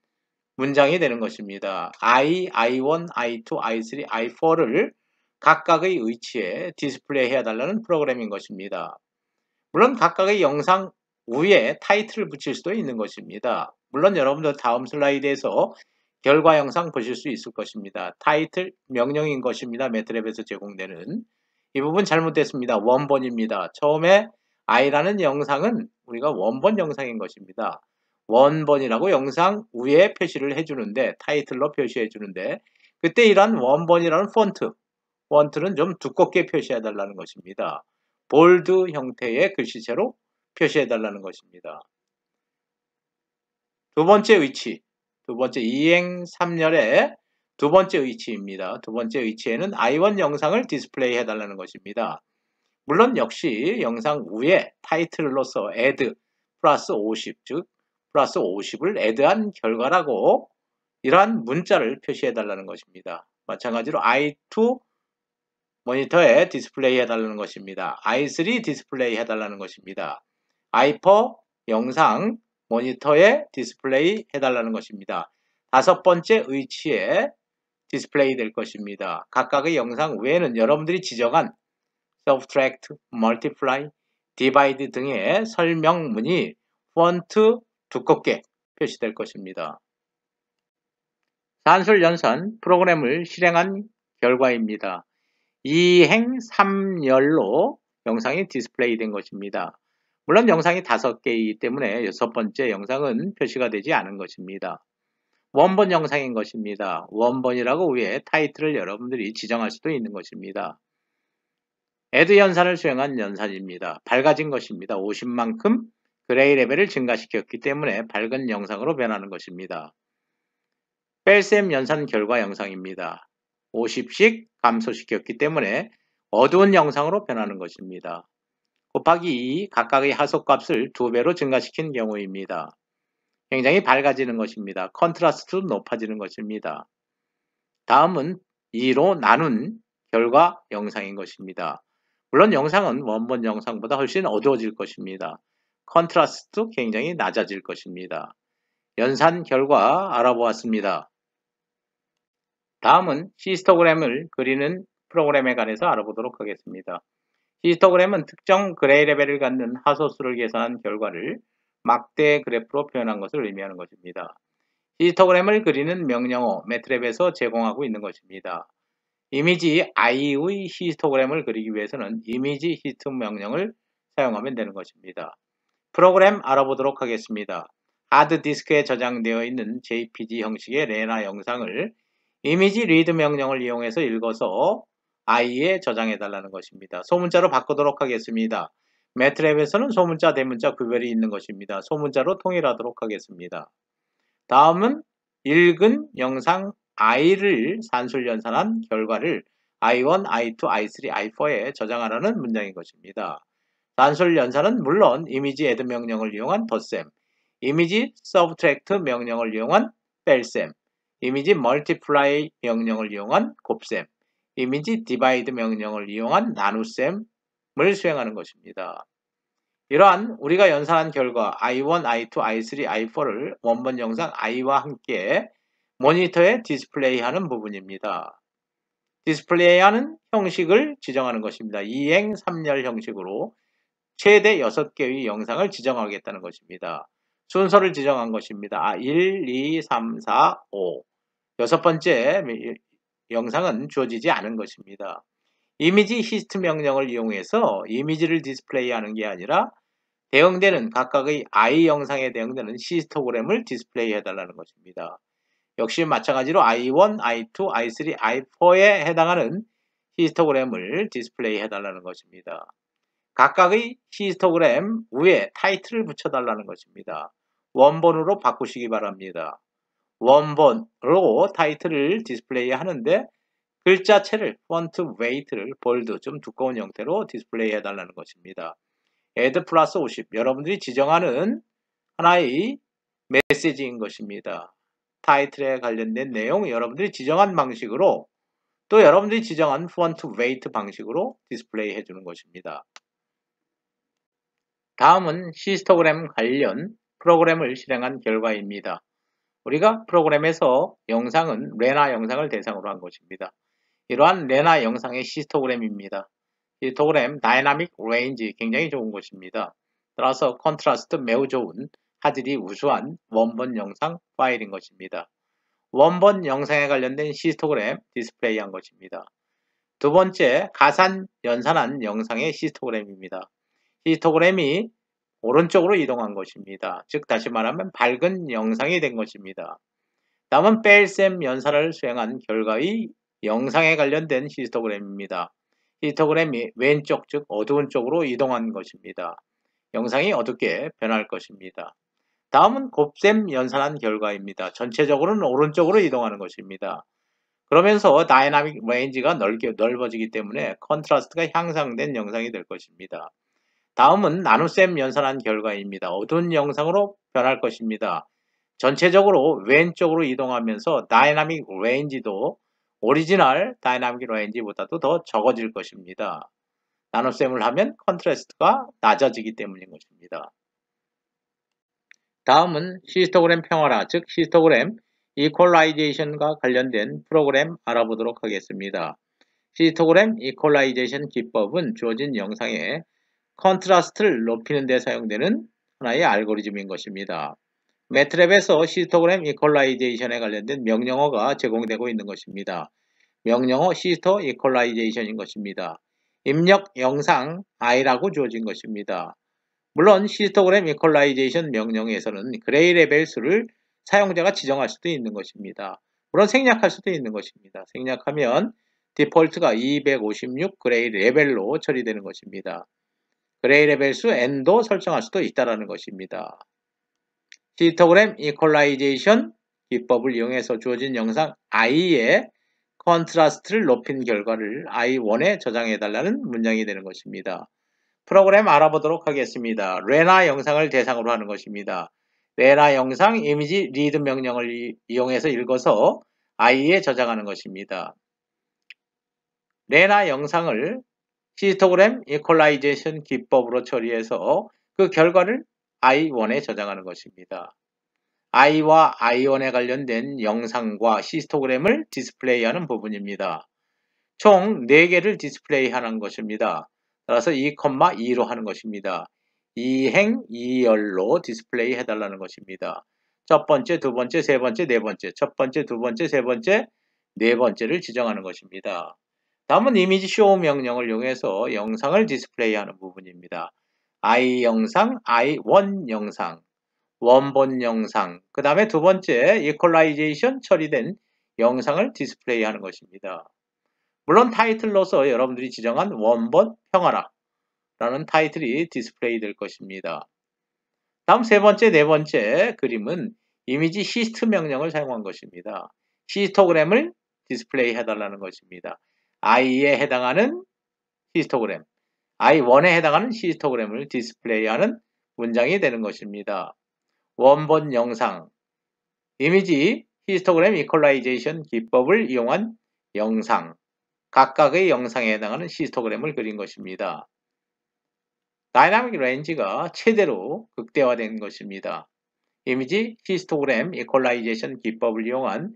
문장이 되는 것입니다. I1, I2, I3, I4를 각각의 위치에 디스플레이 해달라는 프로그램인 것입니다. 물론 각각의 영상 위에 타이틀을 붙일 수도 있는 것입니다. 물론 여러분들 다음 슬라이드에서 결과 영상 보실 수 있을 것입니다. 타이틀 명령인 것입니다. 매트랩에서 제공되는. 이 부분 잘못됐습니다. 원본입니다. 처음에 I라는 영상은 우리가 원본 영상인 것입니다. 원본이라고 영상 위에 표시를 해주는데 타이틀로 표시해 주는데 그때 이런 원본이라는 폰트는 좀 두껍게 표시해 달라는 것입니다. 볼드 형태의 글씨체로 표시해 달라는 것입니다. 두 번째 위치, 두 번째 이행 3열의 두 번째 위치입니다. 두 번째 위치에는 I1 영상을 디스플레이 해달라는 것입니다. 물론 역시 영상 위에 타이틀로서 add 플러스 50, 즉 플러스 50을 add한 결과라고 이러한 문자를 표시해 달라는 것입니다. 마찬가지로 I2 모니터에 디스플레이 해달라는 것입니다. I3 디스플레이 해달라는 것입니다. I4 영상 모니터에 디스플레이 해달라는 것입니다. 다섯 번째 위치에 디스플레이 될 것입니다. 각각의 영상 외에는 여러분들이 지정한 subtract, multiply, divide 등의 설명문이 폰트 두껍게 표시될 것입니다. 산술 연산 프로그램을 실행한 결과입니다. 이행 3열로 영상이 디스플레이 된 것입니다. 물론 영상이 5개이기 때문에 여섯 번째 영상은 표시가 되지 않은 것입니다. 원본 영상인 것입니다. 원본이라고 위에 타이틀을 여러분들이 지정할 수도 있는 것입니다. add 연산을 수행한 연산입니다. 밝아진 것입니다. 50만큼 그레이 레벨을 증가시켰기 때문에 밝은 영상으로 변하는 것입니다. 뺄셈 연산 결과 영상입니다. 50씩 감소시켰기 때문에 어두운 영상으로 변하는 것입니다. 곱하기 2 각각의 하소값을 2배로 증가시킨 경우입니다. 굉장히 밝아지는 것입니다. 컨트라스트도 높아지는 것입니다. 다음은 2로 나눈 결과 영상인 것입니다. 물론 영상은 원본 영상보다 훨씬 어두워질 것입니다. 컨트라스트도 굉장히 낮아질 것입니다. 연산 결과 알아보았습니다. 다음은 히스토그램을 그리는 프로그램에 관해서 알아보도록 하겠습니다. 히스토그램은 특정 그레이 레벨을 갖는 하소수를 계산한 결과를 막대 그래프로 표현한 것을 의미하는 것입니다. 히스토그램을 그리는 명령어 매트랩에서 제공하고 있는 것입니다. 이미지 i의 히스토그램을 그리기 위해서는 이미지 히스트 명령을 사용하면 되는 것입니다. 프로그램 알아보도록 하겠습니다. 하드디스크에 저장되어 있는 JPG 형식의 레나 영상을 이미지 리드 명령을 이용해서 읽어서 i에 저장해 달라는 것입니다. 소문자로 바꾸도록 하겠습니다. 매트랩에서는 소문자, 대문자 구별이 있는 것입니다. 소문자로 통일하도록 하겠습니다. 다음은 읽은 영상 i를 산술 연산한 결과를 i1, i2, i3, i4에 저장하라는 문장인 것입니다. 산술 연산은 물론 이미지 add 명령을 이용한 덧셈, 이미지 subtract 명령을 이용한 뺄셈, 이미지 multiply 명령을 이용한 곱셈, 이미지 divide 명령을 이용한 나눗셈을 수행하는 것입니다. 이러한 우리가 연산한 결과 i1, i2, i3, i4를 원본 영상 i와 함께 모니터에 디스플레이하는 부분입니다. 디스플레이하는 형식을 지정하는 것입니다. 2행 3열 형식으로 최대 6개의 영상을 지정하겠다는 것입니다. 순서를 지정한 것입니다. 1, 2, 3, 4, 5. 여섯 번째 영상은 주어지지 않은 것입니다. 이미지 히스트 명령을 이용해서 이미지를 디스플레이하는 게 아니라 대응되는 각각의 i 영상에 대응되는 히스토그램을 디스플레이 해달라는 것입니다. 역시 마찬가지로 i1, i2, i3, i4에 해당하는 히스토그램을 디스플레이 해달라는 것입니다. 각각의 히스토그램 위에 타이틀을 붙여달라는 것입니다. 원본으로 바꾸시기 바랍니다. 원본으로 타이틀을 디스플레이 하는데 글자체를 폰트 웨이트를 볼드 좀 두꺼운 형태로 디스플레이 해달라는 것입니다. add 플러스 50 여러분들이 지정하는 하나의 메시지인 것입니다. 타이틀에 관련된 내용 여러분들이 지정한 방식으로 또 여러분들이 지정한 폰트 웨이트 방식으로 디스플레이 해주는 것입니다. 다음은 히스토그램 관련 프로그램을 실행한 결과입니다. 우리가 프로그램에서 영상은 레나 영상을 대상으로 한 것입니다. 이러한 레나 영상의 히스토그램입니다. 히스토그램 다이나믹 레인지 굉장히 좋은 것입니다. 따라서 컨트라스트 매우 좋은 화질이 우수한 원본 영상 파일인 것입니다. 원본 영상에 관련된 히스토그램 디스플레이한 것입니다. 두 번째, 가산 연산한 영상의 히스토그램입니다. 히스토그램이 오른쪽으로 이동한 것입니다. 즉 다시 말하면 밝은 영상이 된 것입니다. 다음은 뺄셈 연산을 수행한 결과의 영상에 관련된 히스토그램입니다. 히스토그램이 왼쪽 즉 어두운 쪽으로 이동한 것입니다. 영상이 어둡게 변할 것입니다. 다음은 곱셈 연산한 결과입니다. 전체적으로는 오른쪽으로 이동하는 것입니다. 그러면서 다이나믹 레인지가 넓어지기 때문에 컨트라스트가 향상된 영상이 될 것입니다. 다음은 나눗셈 연산한 결과입니다. 어두운 영상으로 변할 것입니다. 전체적으로 왼쪽으로 이동하면서 다이나믹 레인지도 오리지널 다이나믹 레인지보다도 더 적어질 것입니다. 나눗셈을 하면 컨트라스트가 낮아지기 때문인 것입니다. 다음은 히스토그램 평화라, 즉 히스토그램 이퀄라이제이션과 관련된 프로그램 알아보도록 하겠습니다. 히스토그램 이퀄라이제이션 기법은 주어진 영상에 컨트라스트를 높이는 데 사용되는 하나의 알고리즘인 것입니다. 매트랩에서 히스토그램 이퀄라이제이션에 관련된 명령어가 제공되고 있는 것입니다. 명령어 히스토 이퀄라이제이션인 것입니다. 입력 영상 i라고 주어진 것입니다. 물론 히스토그램 이퀄라이제이션 명령에서는 그레이 레벨 수를 사용자가 지정할 수도 있는 것입니다. 물론 생략할 수도 있는 것입니다. 생략하면 디폴트가 256 그레이 레벨로 처리되는 것입니다. 그레이 레벨 수 n도 설정할 수도 있다는 것입니다. 히스토그램 이퀄라이제이션 기법을 이용해서 주어진 영상 i의 컨트라스트를 높인 결과를 i1에 저장해달라는 문장이 되는 것입니다. 프로그램 알아보도록 하겠습니다. 레나 영상을 대상으로 하는 것입니다. 레나 영상 이미지 리드 명령을 이용해서 읽어서 i에 저장하는 것입니다. 레나 영상을 히스토그램 이퀄라이제이션 기법으로 처리해서 그 결과를 i1에 저장하는 것입니다. i와 i1에 관련된 영상과 히스토그램을 디스플레이하는 부분입니다. 총 4개를 디스플레이하는 것입니다. 따라서 2,2로 하는 것입니다. 2행 2열로 디스플레이 해달라는 것입니다. 첫 번째, 두 번째, 세 번째, 네 번째, 첫 번째, 두 번째, 세 번째, 네 번째를 지정하는 것입니다. 다음은 이미지 쇼 명령을 이용해서 영상을 디스플레이하는 부분입니다. i 영상, i1 영상, 원본 영상, 그 다음에 두 번째 이퀄라이제이션 처리된 영상을 디스플레이하는 것입니다. 물론 타이틀로서 여러분들이 지정한 원본 평화라 라는 타이틀이 디스플레이 될 것입니다. 다음 세 번째, 네 번째 그림은 이미지 시스트 명령을 사용한 것입니다. 히스토그램을 디스플레이 해달라는 것입니다. i에 해당하는 히스토그램, i1에 해당하는 히스토그램을 디스플레이하는 문장이 되는 것입니다. 원본 영상, 이미지 히스토그램 이퀄라이제이션 기법을 이용한 영상, 각각의 영상에 해당하는 히스토그램을 그린 것입니다. 다이나믹 렌지가 최대로 극대화된 것입니다. 이미지 히스토그램 이퀄라이제이션 기법을 이용한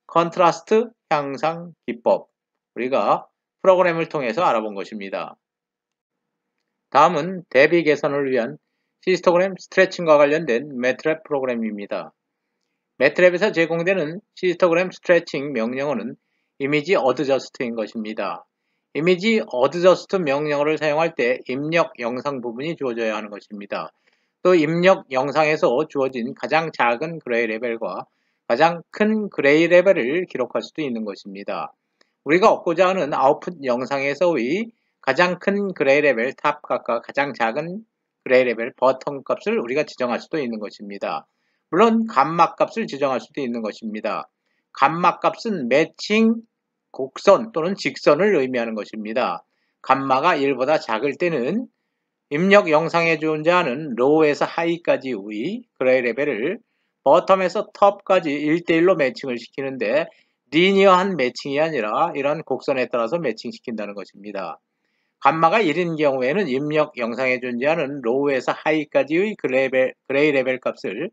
컨트라스트 향상 기법, 우리가 프로그램을 통해서 알아본 것입니다. 다음은 대비 개선을 위한 히스토그램 스트레칭과 관련된 매트랩 프로그램입니다. 매트랩에서 제공되는 히스토그램 스트레칭 명령어는 이미지 어드저스트인 것입니다. 이미지 어드저스트 명령어를 사용할 때 입력 영상 부분이 주어져야 하는 것입니다. 또 입력 영상에서 주어진 가장 작은 그레이 레벨과 가장 큰 그레이 레벨을 기록할 수도 있는 것입니다. 우리가 얻고자 하는 아웃풋 영상에서의 가장 큰 그레이 레벨 탑 값과 가장 작은 그레이 레벨 버텀 값을 우리가 지정할 수도 있는 것입니다. 물론 감마 값을 지정할 수도 있는 것입니다. 감마 값은 매칭 곡선 또는 직선을 의미하는 것입니다. 감마가 1보다 작을 때는 입력 영상에 존재하는 로우에서 하이까지의 그레이 레벨을 버텀에서 톱까지 1대1로 매칭을 시키는데 리니어한 매칭이 아니라 이런 곡선에 따라서 매칭시킨다는 것입니다. 감마가 1인 경우에는 입력 영상에 존재하는 로우에서 하이까지의 그레이 레벨 값을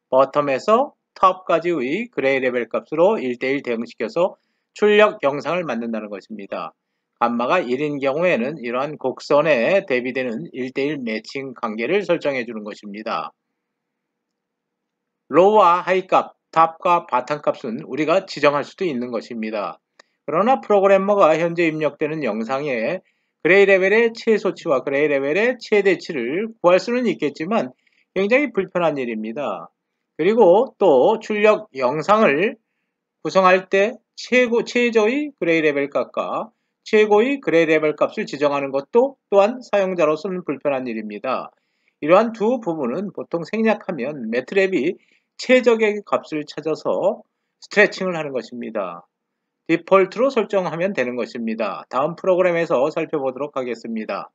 버텀에서 톱까지의 그레이 레벨 값으로 1대1 대응시켜서 출력 영상을 만든다는 것입니다. 감마가 1인 경우에는 이러한 곡선에 대비되는 1대1 매칭 관계를 설정해 주는 것입니다. 로우와 하이 값, 탑과 바텀 값은 우리가 지정할 수도 있는 것입니다. 그러나 프로그래머가 현재 입력되는 영상에 그레이 레벨의 최소치와 그레이 레벨의 최대치를 구할 수는 있겠지만 굉장히 불편한 일입니다. 그리고 또 출력 영상을 구성할 때 최저의 그레이 레벨 값과 최고의 그레이 레벨 값을 지정하는 것도 또한 사용자로서는 불편한 일입니다. 이러한 두 부분은 보통 생략하면 매트랩이 최적의 값을 찾아서 스트레칭을 하는 것입니다. 디폴트로 설정하면 되는 것입니다. 다음 프로그램에서 살펴보도록 하겠습니다.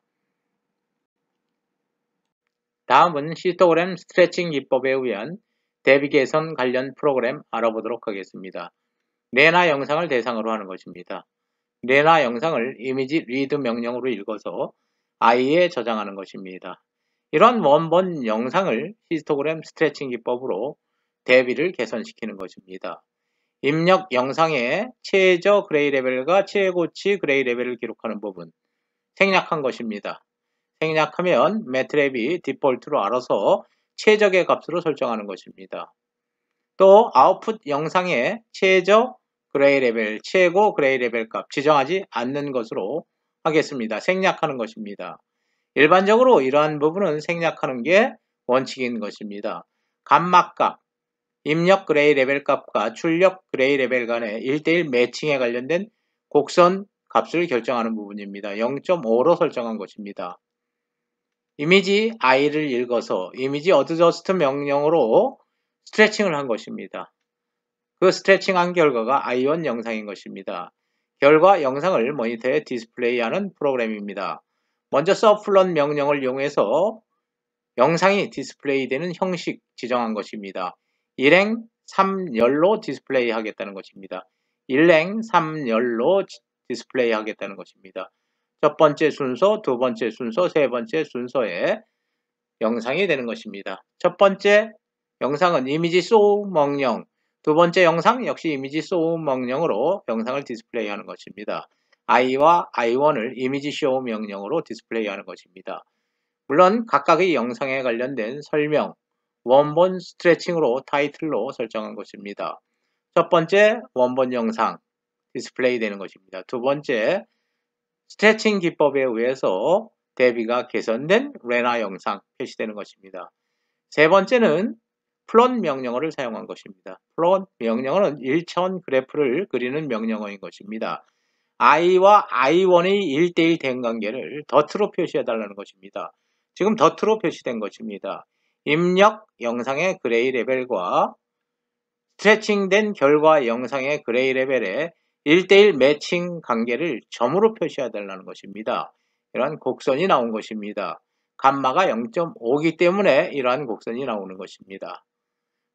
다음은 히스토그램 스트레칭 기법에 의한 대비 개선 관련 프로그램 알아보도록 하겠습니다. 레나 영상을 대상으로 하는 것입니다. 레나 영상을 이미지 리드 명령으로 읽어서 i에 저장하는 것입니다. 이러한 원본 영상을 히스토그램 스트레칭 기법으로 대비를 개선시키는 것입니다. 입력 영상의 최저 그레이 레벨과 최고치 그레이 레벨을 기록하는 부분 생략한 것입니다. 생략하면 매트랩이 디폴트로 알아서 최적의 값으로 설정하는 것입니다. 또 아웃풋 영상의 최저 그레이 레벨, 최고 그레이 레벨 값 지정하지 않는 것으로 하겠습니다. 생략하는 것입니다. 일반적으로 이러한 부분은 생략하는 게 원칙인 것입니다. 감마 값, 입력 그레이 레벨 값과 출력 그레이 레벨 간의 1대1 매칭에 관련된 곡선 값을 결정하는 부분입니다. 0.5로 설정한 것입니다. 이미지 i를 읽어서 이미지 어드저스트 명령으로 스트레칭을 한 것입니다. 그 스트레칭한 결과가 i1 영상인 것입니다. 결과 영상을 모니터에 디스플레이하는 프로그램입니다. 먼저 subplot 명령을 이용해서 영상이 디스플레이되는 형식 지정한 것입니다. 일행 3열로 디스플레이 하겠다는 것입니다. 일행 3열로 디스플레이 하겠다는 것입니다. 첫 번째 순서, 두 번째 순서, 세 번째 순서의 영상이 되는 것입니다. 첫 번째 영상은 이미지 show 명령, 두 번째 영상 역시 이미지 show 명령으로 영상을 디스플레이 하는 것입니다. i와 i1을 이미지 show 명령으로 디스플레이 하는 것입니다. 물론 각각의 영상에 관련된 설명, 원본 스트레칭으로 타이틀로 설정한 것입니다. 첫 번째 원본 영상 디스플레이 되는 것입니다. 두 번째 스트레칭 기법에 의해서 대비가 개선된 레나 영상 표시되는 것입니다. 세 번째는 플롯 명령어를 사용한 것입니다. 플롯 명령어는 1차원 그래프를 그리는 명령어인 것입니다. i와 i1의 1대1 대응관계를 dot로 표시해달라는 것입니다. 지금 dot로 표시된 것입니다. 입력 영상의 그레이 레벨과 스트레칭된 결과 영상의 그레이 레벨에 1대1 매칭 관계를 점으로 표시해달라는 것입니다. 이러한 곡선이 나온 것입니다. 감마가 0.5기 때문에 이러한 곡선이 나오는 것입니다.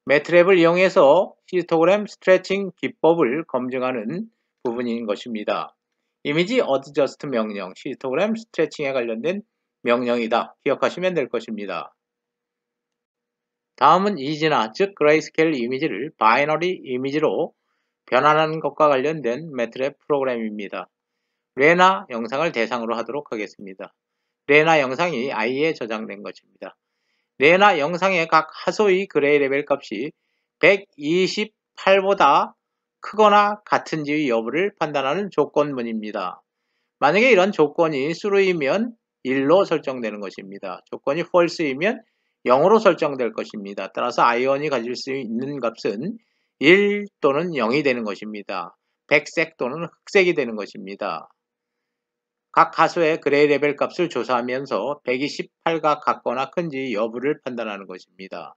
매트랩을 이용해서 히스토그램 스트레칭 기법을 검증하는 부분인 것입니다. 이미지 어드저스트 명령, 히스토그램 스트레칭에 관련된 명령이다. 기억하시면 될 것입니다. 다음은 이지나, 즉 그레이스케일 이미지를 바이너리 이미지로 변환하는 것과 관련된 매트랩 프로그램입니다. 레나 영상을 대상으로 하도록 하겠습니다. 레나 영상이 i에 저장된 것입니다. 레나 영상의 각 하소의 그레이 레벨 값이 128보다 크거나 같은지의 여부를 판단하는 조건문입니다. 만약에 이런 조건이 true이면 1로 설정되는 것입니다. 조건이 false이면 0으로 설정될 것입니다. 따라서 i1이 가질 수 있는 값은 1 또는 0이 되는 것입니다. 백색 또는 흑색이 되는 것입니다. 각 하수의 그레이 레벨 값을 조사하면서 128가 같거나 큰지 여부를 판단하는 것입니다.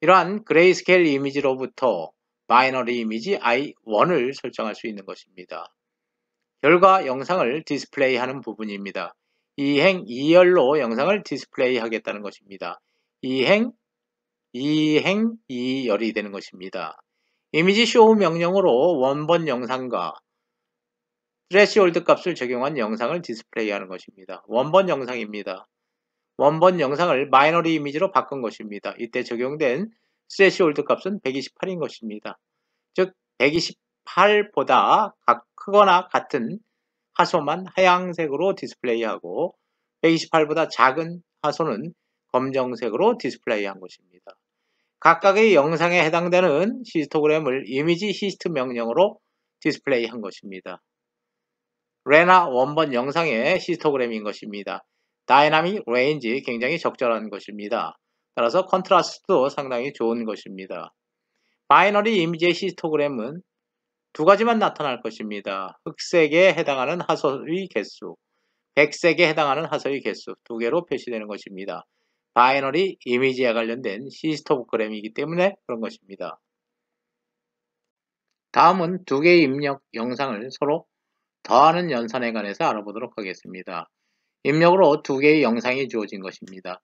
이러한 그레이스케일 이미지로부터 바이너리 이미지 i1을 설정할 수 있는 것입니다. 결과 영상을 디스플레이하는 부분입니다. 이행 2열로 영상을 디스플레이 하겠다는 것입니다. 이행 2열이 되는 것입니다. 이미지 쇼 명령으로 원본 영상과 스레시홀드 값을 적용한 영상을 디스플레이하는 것입니다. 원본 영상입니다. 원본 영상을 바이너리 이미지로 바꾼 것입니다. 이때 적용된 스레시홀드 값은 128인 것입니다. 즉 128보다 크거나 같은 하소만 하얀색으로 디스플레이하고 128보다 작은 하소는 검정색으로 디스플레이한 것입니다. 각각의 영상에 해당되는 히스토그램을 이미지 히스트 명령으로 디스플레이한 것입니다. 레나 원본 영상의 히스토그램인 것입니다. 다이나믹 레인지 굉장히 적절한 것입니다. 따라서 컨트라스트도 상당히 좋은 것입니다. 바이너리 이미지의 히스토그램은 두 가지만 나타날 것입니다. 흑색에 해당하는 하소의 개수, 백색에 해당하는 하소의 개수 두 개로 표시되는 것입니다. 바이너리 이미지에 관련된 히스토그램이기 때문에 그런 것입니다. 다음은 두 개의 입력 영상을 서로 더하는 연산에 관해서 알아보도록 하겠습니다. 입력으로 두 개의 영상이 주어진 것입니다.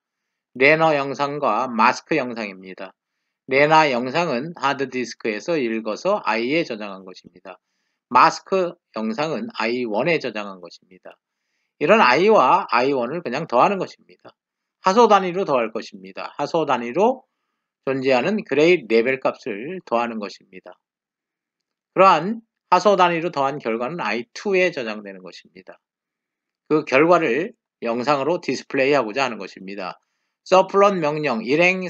레너 영상과 마스크 영상입니다. 레나 영상은 하드디스크에서 읽어서 i에 저장한 것입니다. 마스크 영상은 i1에 저장한 것입니다. 이런 i와 i1을 그냥 더하는 것입니다. 하소 단위로 더할 것입니다. 하소 단위로 존재하는 그레이 레벨 값을 더하는 것입니다. 그러한 하소 단위로 더한 결과는 i2에 저장되는 것입니다. 그 결과를 영상으로 디스플레이하고자 하는 것입니다. 서플롯 명령 일행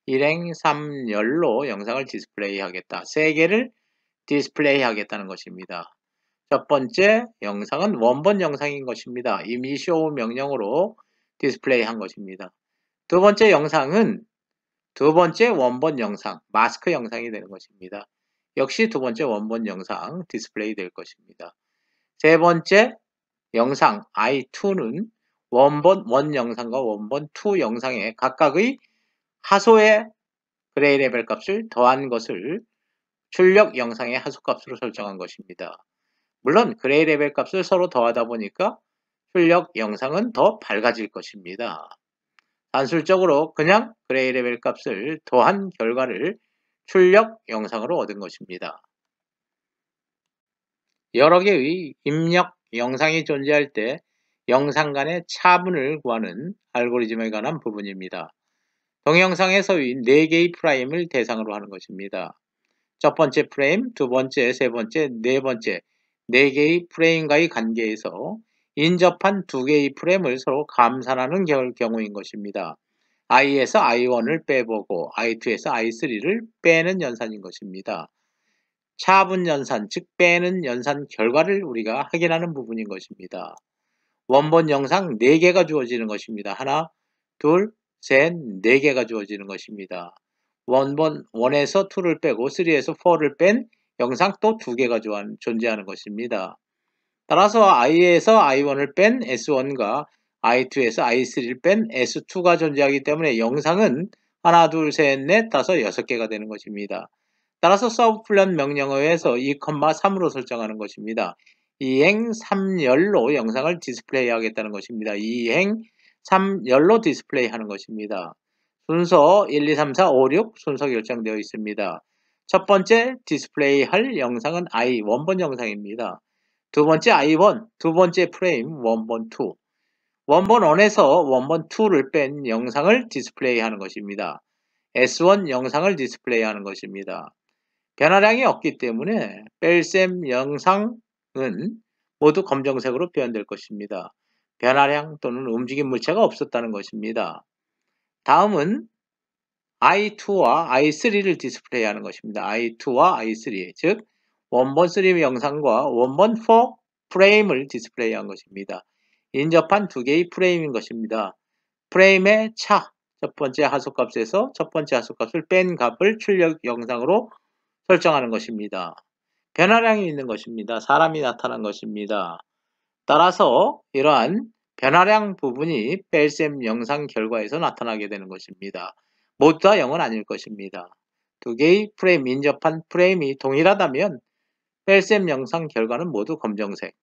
3열로 영상을 디스플레이 하겠다. 3개를 디스플레이 하겠다는 것입니다. 첫 번째 영상은 원본 영상인 것입니다. 이미 쇼 명령으로 디스플레이 한 것입니다. 두 번째 영상은 두 번째 원본 영상, 마스크 영상이 되는 것입니다. 역시 두 번째 원본 영상 디스플레이 될 것입니다. 세 번째 영상 i2는 원본 1 영상과 원본 2 영상의 각각의 하소의 그레이 레벨 값을 더한 것을 출력 영상의 하소 값으로 설정한 것입니다. 물론 그레이 레벨 값을 서로 더하다 보니까 출력 영상은 더 밝아질 것입니다. 단술적으로 그냥 그레이 레벨 값을 더한 결과를 출력 영상으로 얻은 것입니다. 여러 개의 입력 영상이 존재할 때 영상 간의 차분을 구하는 알고리즘에 관한 부분입니다. 동영상에서의 4개의 프레임을 대상으로 하는 것입니다. 첫 번째 프레임, 두 번째, 세 번째, 네 번째 4개의 프레임과의 관계에서 인접한 2개의 프레임을 서로 감산하는 경우인 것입니다. i에서 i1을 빼보고 i2에서 i3를 빼는 연산인 것입니다. 차분 연산, 즉 빼는 연산 결과를 우리가 확인하는 부분인 것입니다. 원본 영상 4개가 주어지는 것입니다. 하나, 둘, 셋, 4개가 주어지는 것입니다. 원본 1에서 2를 빼고 3에서 4를 뺀 영상 또 2개가 존재하는 것입니다. 따라서 i에서 i1을 뺀 s1과 i2에서 i3를 뺀 s2가 존재하기 때문에 영상은 하나, 둘, 셋, 넷, 다섯, 6개가 되는 것입니다. 따라서 서브플랫 명령어에서 2,3으로 설정하는 것입니다. 이행 3열로 영상을 디스플레이 하겠다는 것입니다. 이행 3열로 디스플레이 하는 것입니다. 순서 1, 2, 3, 4, 5, 6 순서 결정되어 있습니다. 첫 번째 디스플레이 할 영상은 i 원본 영상입니다. 두 번째 i1, 두 번째 프레임 원본 2. 원본 1에서 원본 2를 뺀 영상을 디스플레이 하는 것입니다. S1 영상을 디스플레이 하는 것입니다. 변화량이 없기 때문에 뺄셈 영상은 모두 검정색으로 표현될 것입니다. 변화량 또는 움직임 물체가 없었다는 것입니다. 다음은 i2와 i3를 디스플레이 하는 것입니다. i2와 i3, 즉 원본 3 영상과 원본 4 프레임을 디스플레이 한 것입니다. 인접한 2개의 프레임인 것입니다. 프레임의 차, 첫 번째 하소값에서 첫 번째 하소값을 뺀 값을 출력 영상으로 설정하는 것입니다. 변화량이 있는 것입니다. 사람이 나타난 것입니다. 따라서 이러한 변화량 부분이 뺄셈 영상 결과에서 나타나게 되는 것입니다. 모두 다 0은 아닐 것입니다. 2개의 프레임, 인접한 프레임이 동일하다면 뺄셈 영상 결과는 모두 검정색.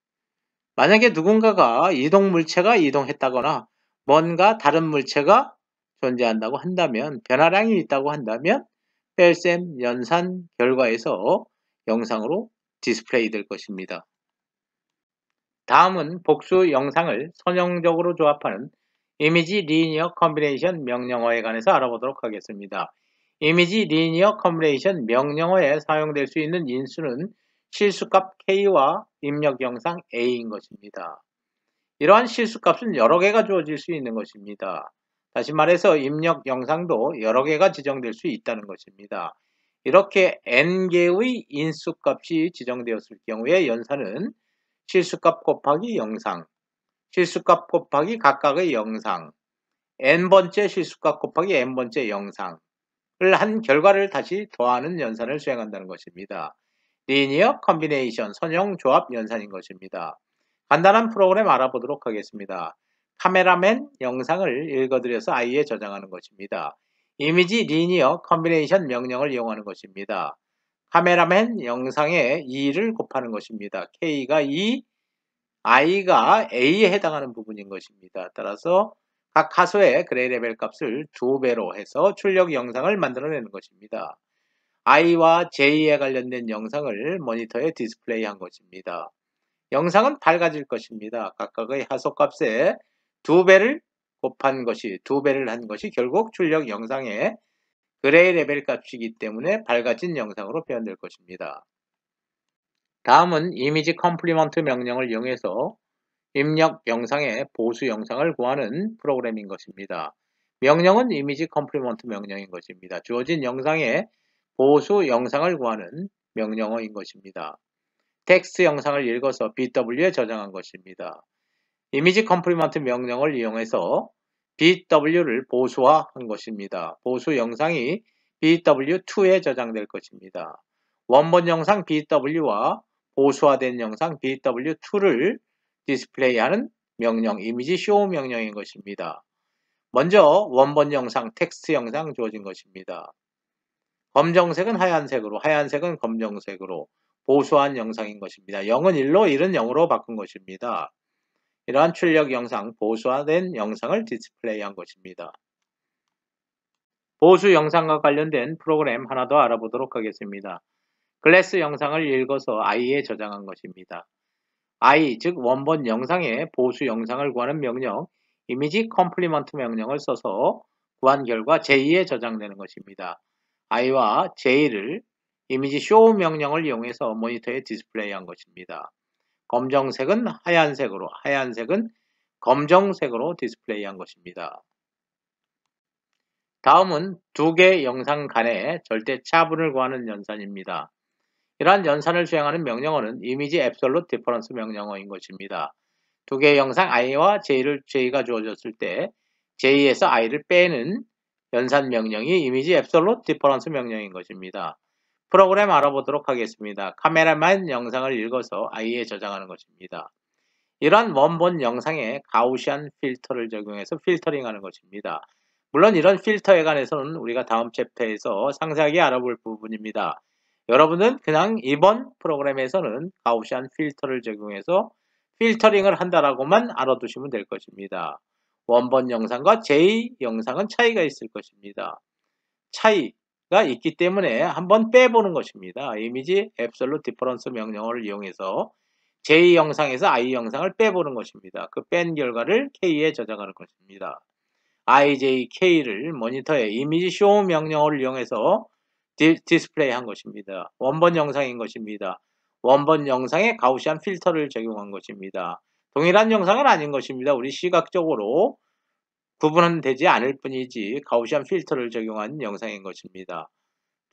만약에 누군가가 이동 물체가 이동했다거나 뭔가 다른 물체가 존재한다고 한다면, 변화량이 있다고 한다면 뺄셈 연산 결과에서 영상으로 디스플레이 될 것입니다. 다음은 복수 영상을 선형적으로 조합하는 이미지 리니어 컨비네이션 명령어에 관해서 알아보도록 하겠습니다. 이미지 리니어 컨비네이션 명령어에 사용될 수 있는 인수는 실수값 K와 입력 영상 A인 것입니다. 이러한 실수값은 여러 개가 주어질 수 있는 것입니다. 다시 말해서 입력 영상도 여러 개가 지정될 수 있다는 것입니다. 이렇게 n개의 인수값이 지정되었을 경우에 연산은 실수값 곱하기 영상, 실수값 곱하기 각각의 영상, n번째 실수값 곱하기 n번째 영상을 한 결과를 다시 더하는 연산을 수행한다는 것입니다. 리니어 컨비네이션 선형 조합 연산인 것입니다. 간단한 프로그램 알아보도록 하겠습니다. 카메라맨 영상을 읽어드려서 i에 저장하는 것입니다. 이미지 리니어 컨비네이션 명령을 이용하는 것입니다. 카메라맨 영상에 2를 곱하는 것입니다. K가 2, I가 A에 해당하는 부분인 것입니다. 따라서 각 하소의 그레이 레벨 값을 2배로 해서 출력 영상을 만들어내는 것입니다. I와 J에 관련된 영상을 모니터에 디스플레이 한 것입니다. 영상은 밝아질 것입니다. 각각의 하소값에 2배를 곱한 것이, 2배를 한 것이 결국 출력 영상의 그레이 레벨 값이기 때문에 밝아진 영상으로 표현될 것입니다. 다음은 이미지 컴플리먼트 명령을 이용해서 입력 영상의 보수 영상을 구하는 프로그램인 것입니다. 명령은 이미지 컴플리먼트 명령인 것입니다. 주어진 영상의 보수 영상을 구하는 명령어인 것입니다. 텍스트 영상을 읽어서 BW에 저장한 것입니다. 이미지 컴플리먼트 명령을 이용해서 BW를 보수화한 것입니다. 보수 영상이 BW2에 저장될 것입니다. 원본 영상 BW와 보수화된 영상 BW2를 디스플레이하는 명령, 이미지 쇼 명령인 것입니다. 먼저 원본 영상, 텍스트 영상 주어진 것입니다. 검정색은 하얀색으로, 하얀색은 검정색으로 보수한 영상인 것입니다. 0은 1로, 1은 0으로 바꾼 것입니다. 이러한 출력 영상, 보수화된 영상을 디스플레이한 것입니다. 보수 영상과 관련된 프로그램 하나 더 알아보도록 하겠습니다. 클래스 영상을 읽어서 i에 저장한 것입니다. i, 즉 원본 영상의 보수 영상을 구하는 명령, 이미지 컴플리먼트 명령을 써서 구한 결과 J에 저장되는 것입니다. i와 J를 이미지 쇼 명령을 이용해서 모니터에 디스플레이한 것입니다. 검정색은 하얀색으로, 하얀색은 검정색으로 디스플레이한 것입니다. 다음은 2개 영상 간의 절대 차분을 구하는 연산입니다. 이러한 연산을 수행하는 명령어는 이미지 앱솔루트 디퍼런스 명령어인 것입니다. 2개의 영상 i와 j가 주어졌을 때 j에서 i를 빼는 연산 명령이 이미지 앱솔루트 디퍼런스 명령인 것입니다. 프로그램 알아보도록 하겠습니다. 카메라만 영상을 읽어서 IE에 저장하는 것입니다. 이러한 원본 영상에 가우시안 필터를 적용해서 필터링하는 것입니다. 물론 이런 필터에 관해서는 우리가 다음 챕터에서 상세하게 알아볼 부분입니다. 여러분은 그냥 이번 프로그램에서는 가우시안 필터를 적용해서 필터링을 한다라고만 알아두시면 될 것입니다. 원본 영상과 제2 영상은 차이가 있을 것입니다. 차이가 있기 때문에 한번 빼보는 것입니다. 이미지 앱솔루트 디퍼런스 명령어를 이용해서 제2 영상에서 I 영상을 빼보는 것입니다. 그 뺀 결과를 K에 저장하는 것입니다. IJK를 모니터에 이미지 쇼 명령어를 이용해서 디스플레이 한 것입니다. 원본 영상인 것입니다. 원본 영상에 가우시안 필터를 적용한 것입니다. 동일한 영상은 아닌 것입니다. 우리 시각적으로 구분은 되지 않을 뿐이지 가우시안 필터를 적용한 영상인 것입니다.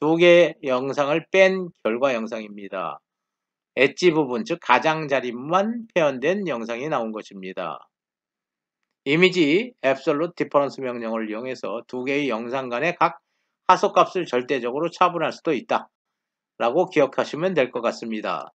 두 개의 영상을 뺀 결과 영상입니다. 엣지 부분, 즉 가장자리만 표현된 영상이 나온 것입니다. 이미지 앱솔루트 디퍼런스 명령어를 이용해서 두 개의 영상 간의 각 하소값을 절대적으로 차분할 수도 있다 라고 기억하시면 될 것 같습니다.